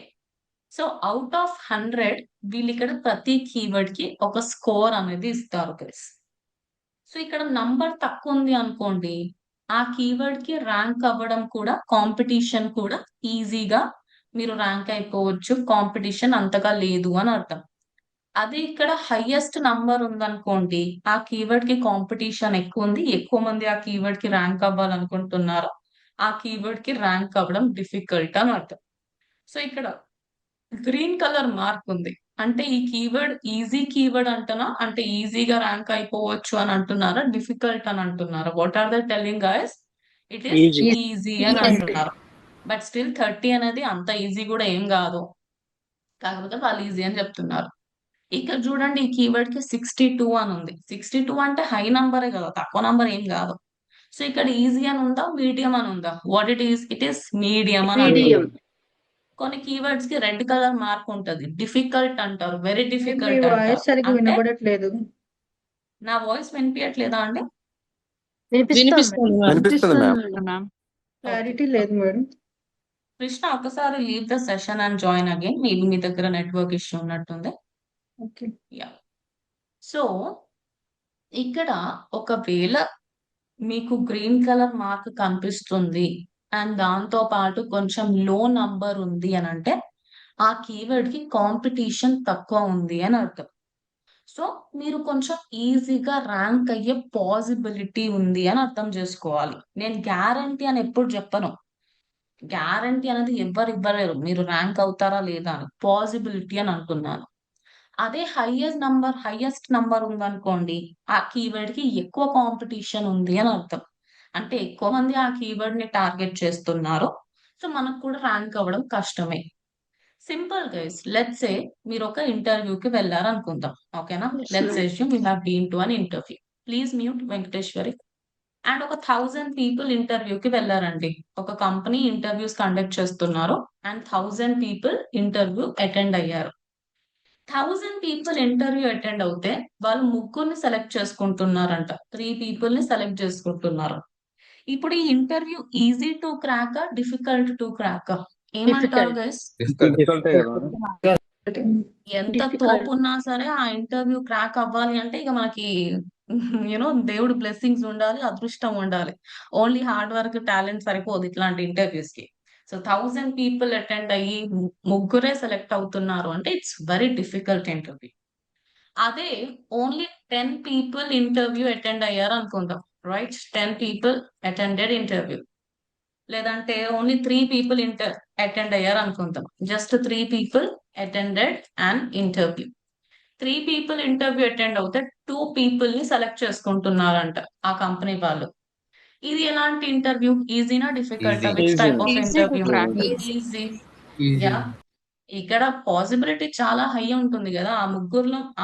సో అవుట్ ఆఫ్ 100 వీళ్ళు ఇక్కడ ప్రతి కీవర్డ్ కి ఒక స్కోర్ అనేది ఇస్తారు గైస్. సో ఇక్కడ నంబర్ తక్కువ ఉంది అనుకోండి, ఆ కీవర్డ్ కి ర్యాంక్ అవ్వడం కూడా, కాంపిటీషన్ కూడా ఈజీగా మీరు ర్యాంక్ అయిపోవచ్చు, కాంపిటీషన్ అంతగా లేదు అని అర్థం. అదే ఇక్కడ హైయెస్ట్ నంబర్ ఉందనుకోండి, ఆ కీవర్డ్ కి కాంపిటీషన్ ఎక్కువ ఉంది, ఎక్కువ మంది ఆ కీవర్డ్ కి ర్యాంక్ అవ్వాలనుకుంటున్నారు, ఆ కీవర్డ్ కి ర్యాంక్ అవ్వడం డిఫికల్ట్ అని అర్థం. సో ఇక్కడ గ్రీన్ కలర్ మార్క్ ఉంది అంటే ఈ కీవర్డ్ ఈజీ కీవర్డ్ అంటనా, అంటే ఈజీగా ర్యాంక్ అయిపోవచ్చు అని అంటున్నారా, డిఫికల్ట్ అని అంటున్నారా? What are the telling guys? It is Easy. Easy అని అంటున్నారు. బట్ స్టిల్ 30 అనేది అంత ఈజీ కూడా ఏం కాదు, కాకపోతే వాళ్ళు ఈజీ అని చెప్తున్నారు. ఇక్కడ చూడండి, ఈ కీవర్డ్ కి 62 అని ఉంది. 62 అంటే హై నంబరే కదా, తక్కువ నంబర్ ఏం కాదు. సో ఇక్కడ ఈజీ అని ఉందా, మీడియం అని ఉందా? What it is? It is medium అని అంటున్నారు. కొన్ని కీవర్డ్స్ కి రెడ్ కలర్ మార్క్ ఉంటది, డిఫికల్ట్ అంటారు, వెరీ మీ డిఫికల్ట్ వాయిస్ అంటారు. సరిగ్గా అంటే వినబడట్లేదు. నా వాయిస్ వినిపించట్లేదా అండి? వినిపిస్తుంది మ్యామ్. వినిపిస్తుంది మ్యామ్. మ్యామ్. క్లారిటీ లేదు మేడం. కృష్ణ ఒకసారి leave the session and join again, maybe మీ దగ్గర నెట్వర్క్ ఇష్యూ ఉన్నట్టుంది. ఓకే, యా, సో ఇక్కడ ఒకవేళ మీకు గ్రీన్ కలర్ మార్క్ కనిపిస్తుంది అండ్ దాంతో పాటు కొంచెం లో నంబర్ ఉంది అని అంటే ఆ కీవర్డ్ కి కాంపిటీషన్ తక్కువ ఉంది అని అర్థం. సో మీరు కొంచెం ఈజీగా ర్యాంక్ అయ్యే పాసిబిలిటీ ఉంది అని అర్థం చేసుకోవాలి. నేను గ్యారంటీ అని ఎప్పుడు చెప్పను, గ్యారంటీ అనేది ఎవ్వరు ఇవ్వలేరు మీరు ర్యాంక్ అవుతారా లేదా అని, పాసిబిలిటీ అని అంటున్నాను. అదే హైయెస్ట్ నంబర్ ఉందనుకోండి, ఆ కీవర్డ్ కి ఎక్కువ కాంపిటీషన్ ఉంది అని అర్థం, అంటే ఎక్కువ మంది ఆ కీవర్డ్ ని టార్గెట్ చేస్తున్నారు. సో మనకు కూడా ర్యాంక్ అవ్వడం కష్టమే. సింపుల్ గైస్, లెట్స్ సే మీరు ఒక ఇంటర్వ్యూకి వెళ్ళారు అనుకుందాం, ఓకేనా? Let's assume you have been to an interview. Please mute Venkateswari. And ఒక 1000 పీపుల్ ఇంటర్వ్యూకి వెళ్ళారండి. ఒక కంపెనీ ఇంటర్వ్యూస్ కండక్ట్ చేస్తున్నారు అండ్ 1000 పీపుల్ ఇంటర్వ్యూ అటెండ్ అయ్యారు. 1000 పీపుల్ ఇంటర్వ్యూ అటెండ్ అవుతే వాళ్ళు ముగ్గురిని సెలెక్ట్ చేసుకుంటున్నారంట, 3 పీపుల్ ని సెలెక్ట్ చేసుకుంటున్నారు. ఇప్పుడు ఈ interview easy to crack, difficult to crack? ఏమంటారు గైస్? డిఫికల్టే కదా. ఎంత తోపు ఉన్నా సరే ఆ ఇంటర్వ్యూ క్రాక్ అవ్వాలి అంటే ఇక మనకి దేవుడు బ్లెస్సింగ్స్ ఉండాలి, అదృష్టం ఉండాలి. ఓన్లీ హార్డ్ వర్క్, టాలెంట్ సరిపోదు ఇట్లాంటి ఇంటర్వ్యూస్ కి. సో 1000 పీపుల్ అటెండ్ అయ్యి ముగ్గురే సెలెక్ట్ అవుతున్నారు అంటే ఇట్స్ వెరీ డిఫికల్ట్ ఇంటర్వ్యూ. అదే ఓన్లీ 10 పీపుల్ ఇంటర్వ్యూ అటెండ్ అయ్యారు అనుకుందాం, రైట్? 10 పీపుల్ అటెండెడ్ ఇంటర్వ్యూ, లేదంటే ఓన్లీ 3 పీపుల్ అటెండ్ అయ్యారు అనుకుందాం, just 3 people attended and interview. 3 people interview attend అవుతే 2 పీపుల్ ని సెలెక్ట్ చేసుకుంటున్నారంట ఆ కంపెనీ వాళ్ళు. ఇది ఎలాంటి ఇంటర్వ్యూ? ఈజీనా difficult? Which type of Easy to interview? crack. Easy. Ya, ఇక్కడ పాసిబిలిటీ చాలా హై ఉంటుంది కదా.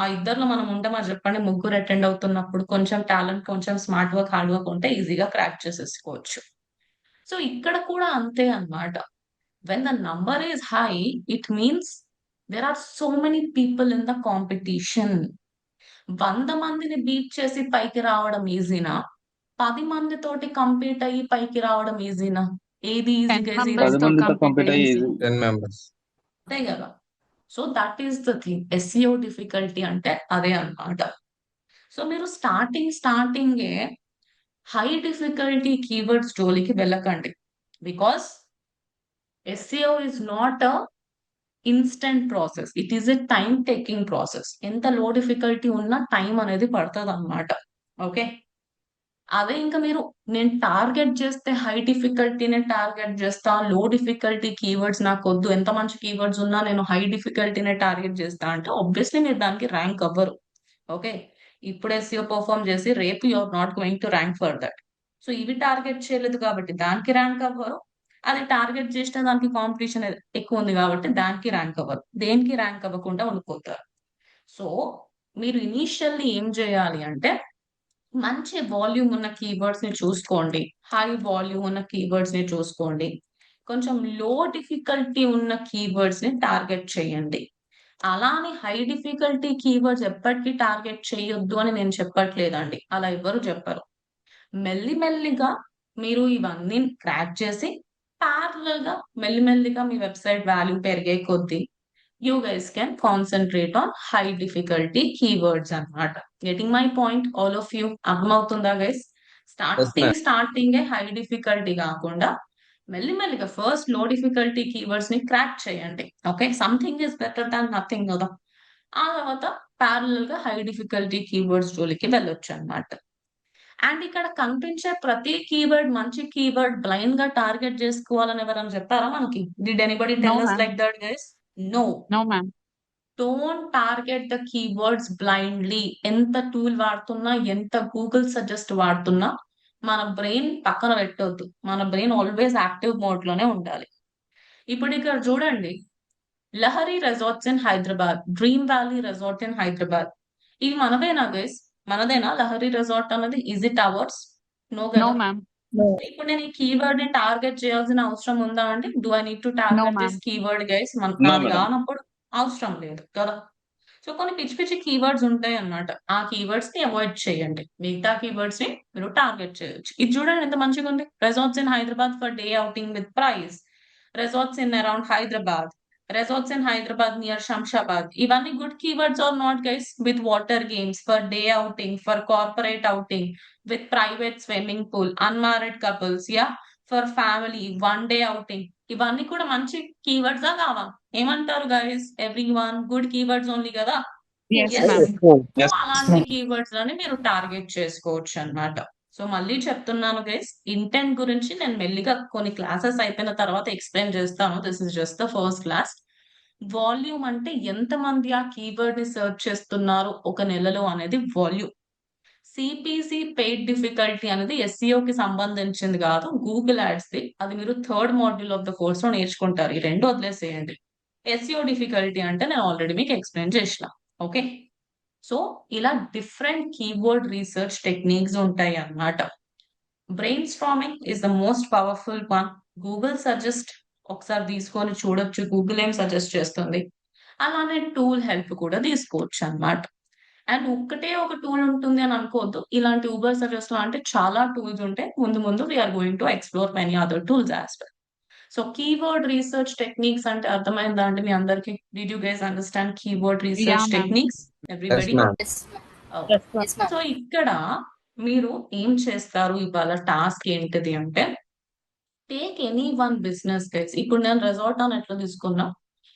ఆ ఇద్దరిలో మనం ఉంటామని చెప్పండి. ముగ్గురు అటెండ్ అవుతున్నప్పుడు కొంచెం టాలెంట్, కొంచెం స్మార్ట్ వర్క్, హార్డ్ వర్క్ ఉంటే ఈజీగా క్రాక్ చేసేసుకోవచ్చు. సో ఇక్కడ కూడా అంతే అన్నమాట. When the number is high, it means there are so many people in the competition. 100 మందిని బీట్ చేసి పైకి రావడం ఈజీనా, 10 మందితోటి కంపీట్ అయ్యి పైకి రావడం ఈజీనా? ఏది 10 ఈజీగా members 10 తో మందితో compete కంప్లీట్ అయ్యి అయ్యి ఈజీ 10 మెంబర్స్. అంతే కదా. So that is the thing. SEO difficulty అంటే అదే అన్నమాట. సో మీరు స్టార్టింగే హై డిఫికల్టీ కీవర్డ్స్ జోలికి వెళ్ళకండి. Because SEO is not a instant process, it is a time taking process. ఎంత లో డిఫికల్టీ ఉన్నా టైం అనేది పడుతుంది అన్నమాట. ఓకే, అదే ఇంకా మీరు నేను టార్గెట్ చేస్తే హై డిఫికల్టీనే టార్గెట్ చేస్తా, లో డిఫికల్టీ కీవర్డ్స్ నాకు వద్దు, ఎంత మంచి కీవర్డ్స్ ఉన్నా నేను హై డిఫికల్టీనే టార్గెట్ చేస్తా అంటే ఆబ్వియస్లీ మీరు దానికి ర్యాంక్ అవ్వరు. ఓకే, ఇప్పుడు ఎస్ఈఓ పర్ఫామ్ చేసి రేపు you are not going to rank for that. So ఇవి టార్గెట్ చేయలేదు కాబట్టి దానికి ర్యాంక్ అవ్వరు. అది టార్గెట్ చేసిన దానికి కాంపిటీషన్ ఎక్కువ ఉంది కాబట్టి దానికి ర్యాంక్ అవ్వరు. దేనికి ర్యాంక్ అవ్వకుండా ఉండిపోతారు. సో మీరు ఇనీషియల్లీ ఏం చేయాలి అంటే మంచి వాల్యూమ్ ఉన్న కీవర్డ్స్ ని చూసుకోండి, హై వాల్యూమ్ ఉన్న కీవర్డ్స్ ని చూసుకోండి, కొంచెం లో డిఫికల్టీ ఉన్న కీవర్డ్స్ ని టార్గెట్ చేయండి. అలానే హై డిఫికల్టీ కీవర్డ్స్ ఎప్పటికీ టార్గెట్ చేయొద్దు అని నేను చెప్పట్లేదండి, అలా ఎవ్వరు చెప్పరు. మెల్లిమెల్లిగా మీరు ఇవన్నీ క్రాక్ చేసి ప్యారలల్ గా మెల్లిమెల్లిగా మీ వెబ్సైట్ వాల్యూ పెరిగే కొద్దీ you guys can concentrate on high difficulty keywords అన్నమాట. Getting my point all of you? అర్థమవుతుందా guys? Yes, ma'am. Starting high difficulty కాకుండా మెల్లిమెల్లిగా ఫస్ట్ లో డిఫికల్టీ కీవర్డ్స్ ని క్రాక్ చేయండి. Okay, something is better than nothing కదా. ఆ తర్వాత ప్యారలల్ గా హై డిఫికల్టీ కీవర్డ్స్ జోలికి వెళ్ళొచ్చు అన్నమాట. అండ్ ఇక్కడ కనిపించే ప్రతి కీవర్డ్ మంచి కీవర్డ్ బ్లైండ్ గా టార్గెట్ చేసుకోవాలని ఎవరైనా చెప్పారా మనకి? Did anybody No, tell us ma'am. like that guys? No. No, ma'am. Don't target the keywords blindly. ఎంత టూల్ వాడుతున్నా, ఎంత గూగుల్ సజెస్ట్ వాడుతున్నా మన బ్రెయిన్ పక్కన పెట్టొద్దు. మన బ్రెయిన్ ఆల్వేస్ యాక్టివ్ మోడ్ లోనే ఉండాలి. ఇప్పుడు ఇక్కడ చూడండి, Lahari resorts in Hyderabad, dream valley resort in Hyderabad, ఇవి మనవేనా గైస్? మనదేనా లహరి రెసార్ట్ అన్నది? Is it ours? No No, కదా. ma'am. ఇప్పుడు నేను ఈ కీవర్డ్ ని టార్గెట్ చేయాల్సిన అవసరం ఉందా అంటే, do I need to target ma'am. This keyword guys? No, నాది madam. కానప్పుడు అవసరం లేదు కదా. సో కొన్ని పిచ్చి పిచ్చి కీవర్డ్స్ ఉంటాయి అన్నమాట. ఆ కీవర్డ్స్ ని అవాయిడ్ చేయండి, మిగతా కీవర్డ్స్ ని మీరు టార్గెట్ చేయొచ్చు. ఇది చూడండి ఎంత మంచిగా ఉంది. Resorts in Hyderabad for day outing with price, resorts in around Hyderabad, resorts in Hyderabad near Shamshabad. ఇవన్నీ good keywords are not guys? With water games, for day outing, for corporate outing, with private swimming pool, unmarried couples, yeah, for family, one day outing. ఇవన్నీ కూడా మంచి కీవర్డ్స్ కావా? ఏమంటారు guys? Every one good keywords only కదా. Yes, Yes. ma'am. Yes. అలాంటి కీవర్డ్స్ లని మీరు టార్గెట్ చేసుకోవచ్చు అన్నమాట. సో మళ్ళీ చెప్తున్నాను గైస్, ఇంటెంట్ గురించి నేను మెల్లిగా కొన్ని క్లాసెస్ అయిపోయిన తర్వాత ఎక్స్ప్లెయిన్ చేస్తాను. This is just the first class. Volume అంటే ఎంతమంది ఆ కీవర్డ్ ని సెర్చ్ చేస్తున్నారు ఒక నెలలో అనేది వాల్యూమ్. సిపిసి పెయిడ్ డిఫికల్టీ అనేది ఎస్ఈఓ కి సంబంధించింది కాదు, గూగుల్ యాడ్స్ ది. అది మీరు third module of the course లో నేర్చుకుంటారు. ఈ రెండు వదిలేసేయండి. ఎస్ఈఓ డిఫికల్టీ అంటే నేను ఆల్రెడీ మీకు ఎక్స్ప్లెయిన్ చేసిన. ఓకే, సో ఇలా డిఫరెంట్ కీవర్డ్ రీసెర్చ్ టెక్నిక్స్ ఉంటాయి అన్నమాట. Brain storming is the most powerful one. Google suggest ఒకసారి తీసుకొని చూడొచ్చు, గూగుల్ ఏం సజెస్ట్ చేస్తుంది. అలానే టూల్ హెల్ప్ కూడా తీసుకోవచ్చు అన్నమాట. అండ్ ఒక్కటే ఒక టూల్ ఉంటుంది అని అనుకోవద్దు. ఇలాంటి ఊబర్ సజెస్ట్ అంటే చాలా టూల్స్ ఉంటాయి. ముందు ముందు we're going to explore many other tools as well. So keyword research techniques అంటే అర్థమైందా అండి మీ అందరికి? Did you guys understand keyword Yeah, research ma'am. Techniques? Everybody? ma'am. Yes, ma'am. Yes, ma'am. Yes, ma'am. సో ఇక్కడ మీరు ఏం చేస్తారు? ఇవాళ టాస్క్ ఏంటిది అంటే, take any one business guys. ఇప్పుడు నేను రెసార్ట్ అని ఎట్లా తీసుకున్నా,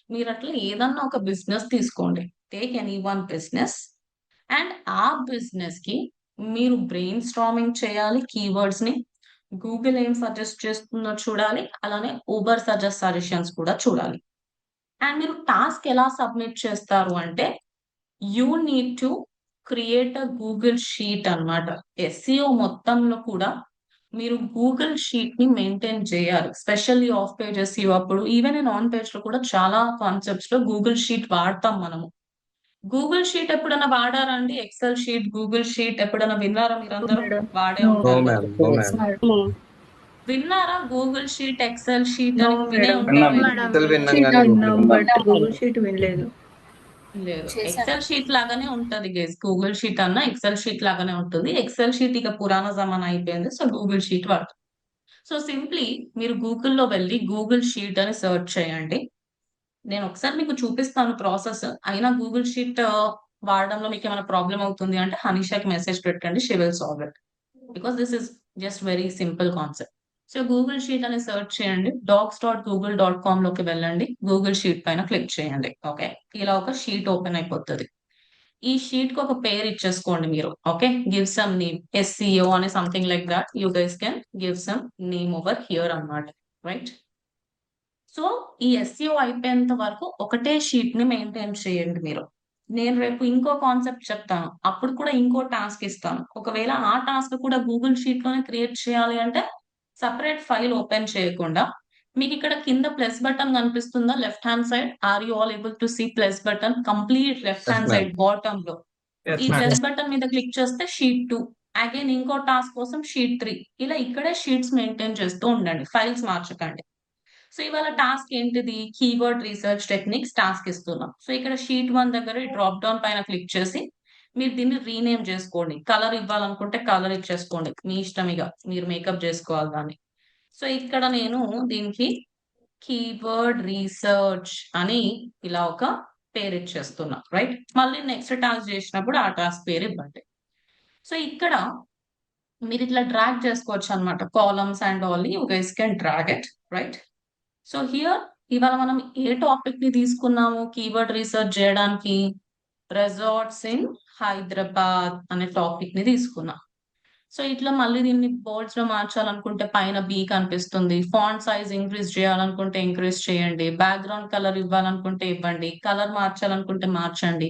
మీరు అట్లా ఏదన్నా ఒక బిజినెస్ తీసుకోండి. Take any one business and ఆ బిజినెస్ కి మీరు బ్రెయిన్ స్ట్రామింగ్ చేయాలి కీవర్డ్స్ ని. గూగుల్ ఏం సజెస్ట్ చేస్తుందో చూడాలి, అలానే ఊబర్ సజెషన్స్ కూడా చూడాలి. అండ్ మీరు టాస్క్ ఎలా సబ్మిట్ చేస్తారు అంటే, you need to create a Google sheet అన్నమాట. ఎస్ఈఓ మొత్తంలో కూడా మీరు గూగుల్ షీట్ ని మెయింటైన్ చేయాలి. స్పెషల్లీ ఆఫ్ పేజెస్ అప్పుడు ఈవెన్ ఇన్ ఆన్ పేజ్ లో కూడా చాలా కాన్సెప్ట్స్ లో గూగుల్ షీట్ వాడతాం మనము. గూగుల్ షీట్ ఎప్పుడైనా వాడారా అండి? ఎక్సెల్ షీట్, గూగుల్ షీట్ ఎప్పుడైనా విన్నారా మీరందరూ? మేడం. వాడే No. నో ఉంటారు కదా. Ma'am, no ma'am. విన్నారా Google sheet, Excel sheet No, అని వినే మేడం. ఉంటారు. మేడం, Excel విన్నాం షీట్ కానీ అన్నాం Google బట్ గూగుల్ షీట్ వినలేదు. లేదు, చేశాను. ఎక్సెల్ షీట్ లాగానే ఉంటది గైస్. గూగుల్ షీట్ అన్న ఎక్సెల్ షీట్ లాగానే ఉంటుంది. ఎక్సెల్ షీట్ ఇక పురాణ జమానా అయిపోయింది. సో గూగుల్ షీట్ వాడతాం. సో సింప్లీ మీరు గూగుల్లో వెళ్ళి గూగుల్ షీట్ అని సెర్చ్ చేయండి. నేను ఒకసారి మీకు చూపిస్తాను ప్రాసెస్. అయినా గూగుల్ షీట్ వాడడంలో మీకు ఏమైనా ప్రాబ్లం అవుతుంది అంటే హనీషాకి మెసేజ్ పెట్టండి, she will solve it. Because this is just very simple concept. So Google sheet అని సెర్చ్ చేయండి. docs.google.com లోకి వెళ్ళండి. గూగుల్ షీట్ పైన క్లిక్ చేయండి. ఓకే, ఇలా ఒక షీట్ ఓపెన్ అయిపోతుంది. ఈ షీట్ కి ఒక పేరు ఇచ్చేసుకోండి మీరు. Okay, give some name, SEO అని something like that. You guys can give some name over here అన్నమాట. రైట్. సో ఈ SEO అయిపోయేంత వరకు ఒకటే షీట్ ని మెయింటైన్ చేయండి మీరు. నేను రేపు ఇంకో కాన్సెప్ట్ చెప్తాను, అప్పుడు కూడా ఇంకో టాస్క్ ఇస్తాను. ఒకవేళ ఆ టాస్క్ కూడా గూగుల్ షీట్ లోనే క్రియేట్ చేయాలి అంటే సపరేట్ ఫైల్ ఓపెన్ చేయకుండా మీకు ఇక్కడ కింద ప్లస్ బటన్ కనిపిస్తుందా left hand side? Are you all able to see plus button? Complete left Yes, hand ma'am. Side bottom లో ఈ ప్లస్ బటన్ మీద క్లిక్ చేస్తే షీట్ 2, అగైన్ ఇంకో టాస్క్ కోసం షీట్ 3, ఇలా ఇక్కడే షీట్స్ మెయింటైన్ చేస్తూ ఉండండి, ఫైల్స్ మార్చకండి. సో ఇవాళ టాస్క్ ఏంటిది? కీవర్డ్ రీసెర్చ్ టెక్నిక్స్ టాస్క్ ఇస్తున్నాం. సో ఇక్కడ షీట్ 1 దగ్గర డ్రాప్ డౌన్ పైన క్లిక్ చేసి మీరు దీన్ని రీనేమ్ చేసుకోండి. కలర్ ఇవ్వాలనుకుంటే కలర్ ఇచ్చేసుకోండి, మీ ఇష్టం, ఇక మీరు మేకప్ చేసుకోవాలి దాన్ని. సో ఇక్కడ నేను దీనికి కీవర్డ్ రీసెర్చ్ అని ఇలా ఒక పేరు ఇచ్చేస్తున్నా. రైట్, మళ్ళీ నెక్స్ట్ టాస్క్ చేసినప్పుడు ఆ టాస్క్ పేరు ఇవ్వండి. సో ఇక్కడ మీరు ఇట్లా డ్రాగ్ చేసుకోవచ్చు అనమాట, columns and all. You guys can drag it. Right. So here ఇవాళ మనం ఏ టాపిక్ ని తీసుకున్నాము కీవర్డ్ రీసెర్చ్ చేయడానికి? రిసార్ట్స్ ఇన్ హైదరాబాద్ అనే టాపిక్ ని తీసుకున్నాం. సో ఇట్లా మళ్ళీ దీన్ని బోల్డ్స్ లో మార్చాలనుకుంటే పైన B కనిపిస్తుంది. ఫాంట్ సైజ్ ఇంక్రీజ్ చేయాలనుకుంటే ఇంక్రీజ్ చేయండి. బ్యాక్గ్రౌండ్ కలర్ ఇవ్వాలనుకుంటే ఇవ్వండి. కలర్ మార్చాలనుకుంటే మార్చండి.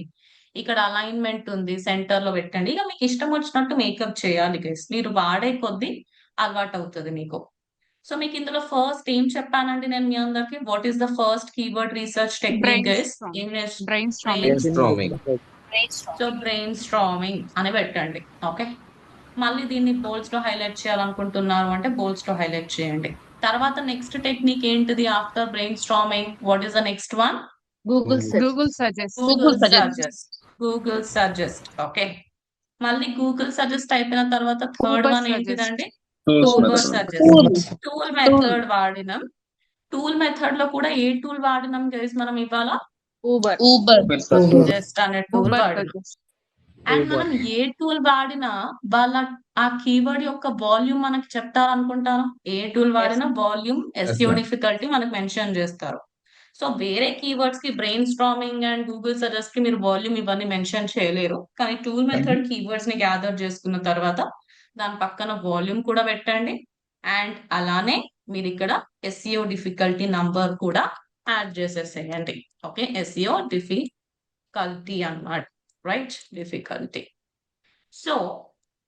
ఇక్కడ అలైన్మెంట్ ఉంది, సెంటర్ లో పెట్టండి. ఇక మీకు ఇష్టం వచ్చినట్టు మేకప్ చేయాలి గైస్. మీరు వాడే కొద్దీ అలవాటు అవుతుంది మీకు. సో మీకు ఇందులో ఫస్ట్ ఏం చెప్పానండి నేను మీ అందరికి? What is the first keyword research technique guys? Brainstorming. Brainstorming. So brain storming అని పెట్టండి. ఓకే, మళ్ళీ దీన్ని బోల్డ్స్ లో హైలైట్ చేయాలనుకుంటున్నారు అంటే బోల్డ్స్ లో హైలైట్ చేయండి. తర్వాత నెక్స్ట్ టెక్నిక్ ఏంటిది? After brainstorming what is the next one? Google search. Google suggests. Google suggest. Google suggest. Okay, మళ్ళీ గూగుల్ సజెస్ట్ అయిపోయిన తర్వాత థర్డ్ Uber వన్ suggest. ఏంటిదండి? Tools Uber method. suggest. Tool method వాడినాం. టూల్ మెథడ్ లో కూడా ఏ టూల్ వాడినాం గైస్ మనం ఇవాళ? ఊబర్. జస్ట్ అనే టూల్ Uber వాడినాం. suggests. అండ్ మనం ఏ టూల్ వాడినా వాళ్ళ ఆ కీవర్డ్ యొక్క వాల్యూమ్ మనకి చెప్తారనుకుంటాను. ఏ టూల్ వాడినా వాల్యూమ్, SEO ma'am. డిఫికల్టీ మనకు మెన్షన్ చేస్తారు. సో వేరే కీవర్డ్స్ కి brain storming and Google suggest కి మీరు వాల్యూమ్ ఇవన్నీ మెన్షన్ చేయలేరు. కానీ టూల్ మెథడ్ కీవర్డ్స్ ని గ్యాదర్ చేసుకున్న తర్వాత దాని పక్కన వాల్యూమ్ కూడా పెట్టండి. అండ్ అలానే మీరు ఇక్కడ SEO డిఫికల్టీ నంబర్ కూడా యాడ్ చేసేసేయండి. ఓకే, SEO డిఫికల్టీ అన్నమాట. Right, difficulty. సో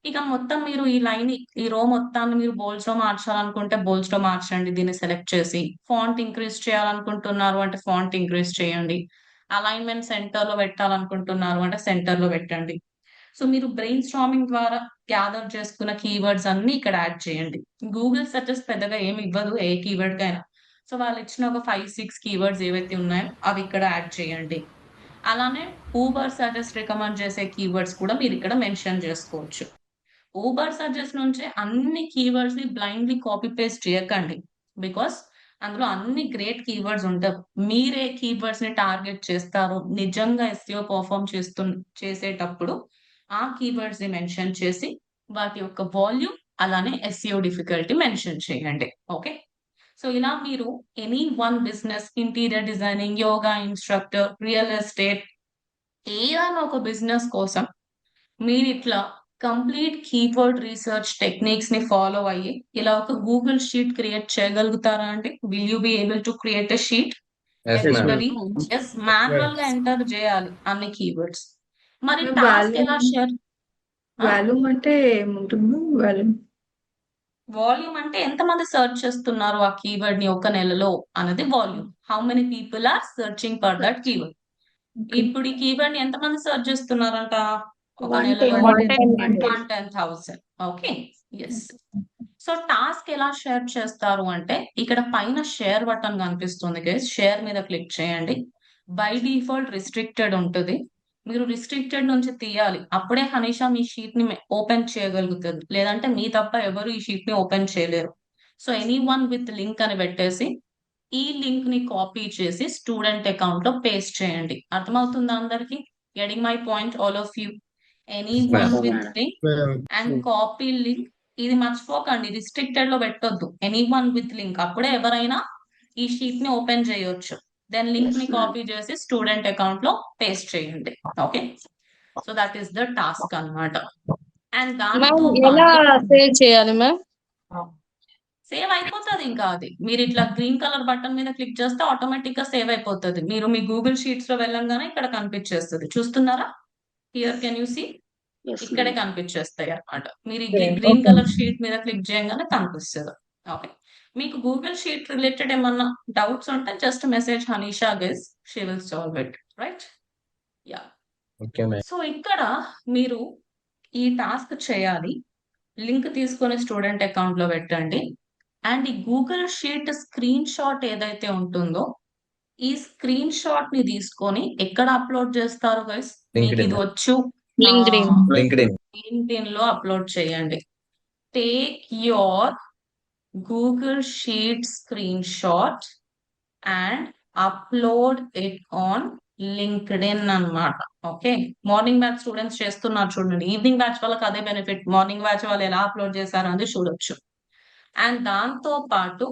ఇక మొత్తం మీరు ఈ లైన్, ఈ రో మొత్తాన్ని మీరు బోల్డ్స్ లో మార్చాలనుకుంటే బోల్డ్స్ లో మార్చండి. దీన్ని సెలెక్ట్ చేసి ఫాంట్ ఇంక్రీజ్ చేయాలనుకుంటున్నారు అంటే ఫాంట్ ఇంక్రీజ్ చేయండి. అలైన్మెంట్ సెంటర్ లో పెట్టాలనుకుంటున్నారు అంటే సెంటర్ లో పెట్టండి. సో మీరు బ్రెయిన్ స్ట్రామింగ్ ద్వారా గ్యాదర్ చేసుకున్న కీవర్డ్స్ అన్ని ఇక్కడ యాడ్ చేయండి. గూగుల్ సజెస్ట్ పెద్దగా ఏమి ఇవ్వదు ఏ కీవర్డ్ కైనా. సో వాళ్ళు ఇచ్చిన ఒక 5-6 కీవర్డ్స్ ఏవైతే ఉన్నాయో అవి ఇక్కడ యాడ్ చేయండి. అలానే ఊబర్ సజెస్ట్ రికమెండ్ చేసే కీవర్డ్స్ కూడా మీరు ఇక్కడ మెన్షన్ చేసుకోవచ్చు. ఊబర్ సజెస్ట్ నుంచి అన్ని కీవర్డ్స్ ని బ్లైండ్లీ కాపీ పేస్ట్ చేయకండి. బికాస్ అందులో అన్ని గ్రేట్ కీవర్డ్స్ ఉంటాయి. మీరే కీవర్డ్స్ ని టార్గెట్ చేస్తారు నిజంగా SEO పర్ఫామ్ చేసేటప్పుడు ఆ కీవర్డ్స్ ని మెన్షన్ చేసి వాటి యొక్క వాల్యూమ్ అలానే SEO డిఫికల్టీ మెన్షన్ చేయండి. ఓకే, సో ఇలా మీరు any one business, interior designing, yoga instructor, real estate, ఏదైనా ఒక బిజినెస్ కోసం మీరు ఇట్లా కంప్లీట్ కీవర్డ్ రీసెర్చ్ టెక్నిక్స్ ని ఫాలో అయ్యి ఇలా ఒక గూగుల్ షీట్ క్రియేట్ చేయగలుగుతారా అండి? Will you be able to create a sheet? Yes, ma'am. Everybody yes, manual గా ఎంటర్ చేయాలి అన్ని కీవర్డ్స్. మరి Ma'am, టాస్క్ ఎలా volume- షేర్? వాల్యూమ్ అంటే ఏముంటుందో వాల్యూమ్. వాల్యూమ్ అంటే ఎంతమంది సెర్చ్ చేస్తున్నారు ఆ కీవర్డ్ ని ఒక నెలలో అన్నది volume. How many people are searching for that keyword. ఇప్పుడు ఈ కీవర్డ్ ని ఎంతమంది సెర్చ్ చేస్తున్నారంట ఒక నెలలో? 110,000. Okay, yes. సో టాస్క్ ఎలా షేర్ చేస్తారు అంటే ఇక్కడ పైన షేర్ బటన్ కనిపిస్తుంది గైస్, షేర్ మీద క్లిక్ చేయండి. బై డిఫాల్ట్ రిస్ట్రిక్టెడ్ ఉంటుంది, మీరు రిస్ట్రిక్టెడ్ నుంచి తీయాలి, అప్పుడే హనీషా మీ షీట్ ని ఓపెన్ చేయగలుగుతుంది, లేదంటే మీ తప్ప ఎవరు ఈ షీట్ ని ఓపెన్ చేయలేరు. So any one with link అని పెట్టేసి ఈ లింక్ ని కాపీ చేసి స్టూడెంట్ అకౌంట్ లో పేస్ట్ చేయండి. అర్థమవుతుందా అందరికి? Getting my point all of you? Any one with link and copy link. ఇది మర్చిపోకండి, రిస్ట్రిక్టెడ్ లో పెట్టొద్దు, ఎనీ వన్ విత్ లింక్, అప్పుడే ఎవరైనా ఈ షీట్ ని ఓపెన్ చేయొచ్చు. దెన్ లింక్ ని కాపీ చేసి స్టూడెంట్ అకౌంట్ లో పేస్ట్ చేయండి. Okay, so that is the task అన్నమాట. అండ్ దాంతో ఎలా సేవ్ చేయాలి మ్యామ్? సేవ్ అయిపోతుంది. ఇంకా అది మీరు ఇట్లా గ్రీన్ కలర్ బటన్ మీద క్లిక్ చేస్తే ఆటోమేటిక్ గా సేవ్ అయిపోతుంది. మీరు మీ గూగుల్ షీట్స్ లో వెళ్ళంగానే ఇక్కడ కనిపించేస్తుంది. చూస్తున్నారా? Here can you see? ఇక్కడే కనిపించేస్తాయి అన్నమాట. మీరు ఈ గ్రీన్ కలర్ షీట్ మీద క్లిక్ చేయగానే కనిపిస్తుంది. ఓకే, మీకు గూగుల్ షీట్ రిలేటెడ్ ఏమన్నా డౌట్స్ ఉంటే just message Hanisha guys, she will solve it, right? Yeah. So ఇక్కడ మీరు ఈ టాస్క్ చేయాలి, లింక్ తీసుకొని స్టూడెంట్ అకౌంట్ లో పెట్టండి. అండ్ ఈ గూగుల్ షీట్ స్క్రీన్ షాట్ ఏదైతే ఉంటుందో ఈ స్క్రీన్ షాట్ ని తీసుకొని ఎక్కడ అప్లోడ్ చేస్తారు గైస్? మీకు ఇది వచ్చు, లింక్డ్ఇన్ లో అప్లోడ్ చేయండి. Take your Google sheet screen shot and upload it on LinkedIn అన్నమాట. ఓకే, మార్నింగ్ బ్యాచ్ స్టూడెంట్స్ చేస్తున్నారు చూడండి, ఈవినింగ్ బ్యాచ్ వాళ్ళకి అదే బెనిఫిట్, మార్నింగ్ బ్యాచ్ వాళ్ళు ఎలా అప్లోడ్ చేశారు అనేది చూడొచ్చు. అండ్ దాంతో పాటు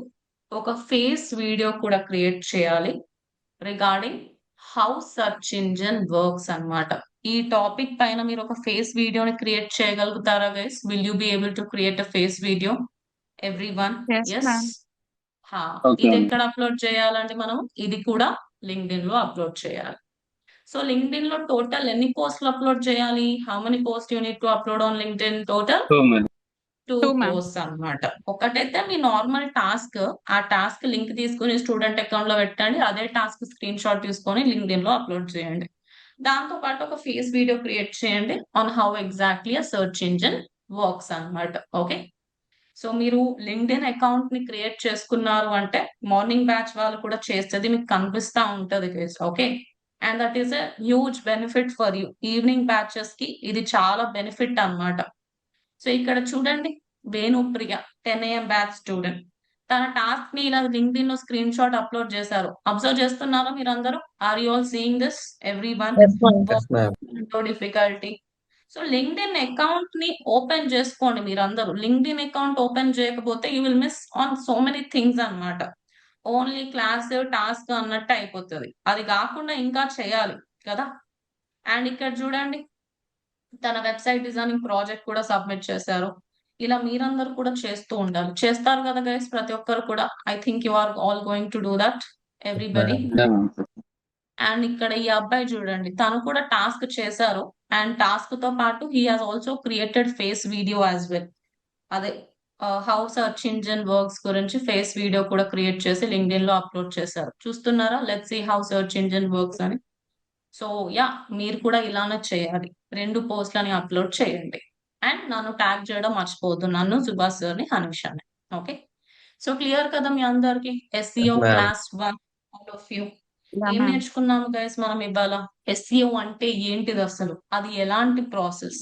ఒక ఫేస్ వీడియో కూడా క్రియేట్ చేయాలి regarding how search engine works అన్నమాట. ఈ టాపిక్ పైన మీరు ఒక ఫేస్ వీడియోని క్రియేట్ చేయగలుగుతారా guys? Will you be able to create a face video everyone? Yes, yes. ma'am. ఇది ఎక్కడ అప్లోడ్ చేయాలంటే మనం ఇది కూడా లింక్డ్ఇన్ లో అప్లోడ్ చేయాలి. సో లింక్డ్ఇన్ లో టోటల్ ఎన్ని పోస్టులు అప్లోడ్ చేయాలి? How many post you need to upload on LinkedIn? Total 2 Two, ma'am. Post అన్నమాట. ఒకటైతే మీ నార్మల్ టాస్క్, ఆ టాస్క్ లింక్ తీసుకుని స్టూడెంట్ అకౌంట్ లో పెట్టండి, అదే టాస్క్ స్క్రీన్ షాట్ తీసుకొని లింక్డ్ఇన్ లో అప్లోడ్ చేయండి. దాంతో పాటు ఒక ఫేస్ వీడియో క్రియేట్ చేయండి on how exactly a search engine works అన్నమాట. ఓకే, సో మీరు లింక్డ్ఇన్ అకౌంట్ ని క్రియేట్ చేసుకున్నారు అంటే మార్నింగ్ బ్యాచ్ వాళ్ళు కూడా చేస్తుంది మీకు కనిపిస్తా ఉంటది guys. Okay, and that is a huge benefit for you. Evening batches కి ఇది చాలా బెనిఫిట్ అన్నమాట. సో ఇక్కడ చూడండి, వేణుప్రియ 10 AM బ్యాచ్ స్టూడెంట్, తన టాస్క్ ని ఇలా లింక్డ్ఇన్ లో స్క్రీన్ షాట్ అప్లోడ్ చేశారు. అబ్జర్వ్ చేస్తున్నారా మీరు అందరూ? Are you all seeing this everyone? Difficulty. So LinkedIn account ని ఓపెన్ చేసుకోండి మీరందరూ. లింక్డ్ఇన్ అకౌంట్ ఓపెన్ చేయకపోతే you will miss on so many things అన్నమాట. ఓన్లీ క్లాస్ టాస్క్ అన్నట్టు అయిపోతుంది. అది కాకుండా ఇంకా చేయాలి కదా. అండ్ ఇక్కడ చూడండి, తన వెబ్సైట్ డిజైనింగ్ ప్రాజెక్ట్ కూడా సబ్మిట్ చేశారు. ఇలా మీరందరూ కూడా చేస్తూ ఉండాలి. చేస్తారు కదా గైస్ ప్రతి ఒక్కరు కూడా? I think you are all going to do that everybody. And ఇక్కడ ఈ అబ్బాయి చూడండి, తను కూడా టాస్క్ చేశారు. అండ్ టాస్క్ తో పాటు he has also created face video as well. అదే హౌ సర్చ్ ఇంజిన్ వర్క్స్ గురించి ఫేస్ వీడియో కూడా క్రియేట్ చేసి లింక్డ్ఇన్ లో అప్లోడ్ చేశారు. చూస్తున్నారా? Let's see how search engine works అని. సో యా, మీరు కూడా ఇలానే చేయాలి, 2 పోస్ట్లని అప్లోడ్ చేయండి. అండ్ నన్ను ట్యాగ్ చేయడం మర్చిపోవద్దు, నన్ను, సుభాష్ సార్ని, హనీషాని. ఓకే, సో క్లియర్ కదా మీ అందరికి? SEO class 1 all of you. Yeah, ఏం ma'am. నేర్చుకున్నాము గైస్ మనం ఇవాళ? SEO అంటే ఏంటిది అసలు, అది ఎలాంటి ప్రాసెస్,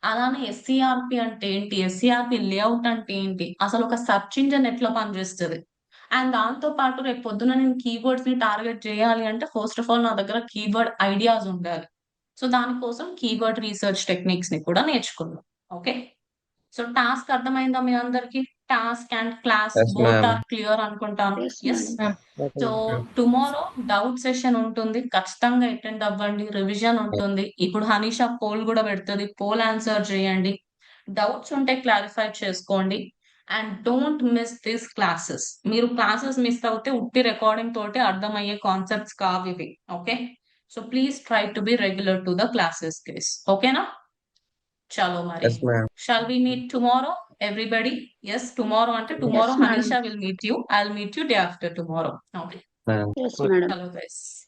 అలానే SCRP అంటే ఏంటి, SCRP లేఅవుట్ అంటే ఏంటి, అసలు ఒక సర్చ్ ఇంజిన్ ఎట్లా పనిచేస్తుంది. అండ్ దాంతో పాటు రేపు పొద్దున నేను కీవర్డ్స్ ని టార్గెట్ చేయాలి అంటే ఫస్ట్ ఆఫ్ ఆల్ నా దగ్గర కీవర్డ్ ఐడియాస్ ఉండాలి. సో దానికోసం కీవర్డ్ రీసెర్చ్ టెక్నిక్స్ ని కూడా నేర్చుకున్నాం. ఓకే, సో టాస్క్ అర్థమైందా మీ అందరికి? Task and class both are clear అనుకుంటాను. Yes. So tomorrow doubt session ఉంటుంది, ఖచ్చితంగా అటెండ్ అవ్వండి. రివిజన్ ఉంటుంది. ఇప్పుడు హనీషా పోల్ కూడా పెడుతుంది, పోల్ ఆన్సర్ చేయండి. డౌట్స్ ఉంటే క్లారిఫై చేసుకోండి. And don't miss this classes. మీరు క్లాసెస్ మిస్ అవుతే ఉట్టి రికార్డింగ్ తోటి అర్థమయ్యే కాన్సెప్ట్స్ కావు ఇవి. Okay, so please try to be regular to the classes case. ఓకేనా? చలో మరి, shall we meet tomorrow? everybody. Yes, tomorrow ante tomorrow Yes, madam. Hanisha will meet you. I'll meet you day after tomorrow. Okay. Madam. Yes, madam. Hello guys.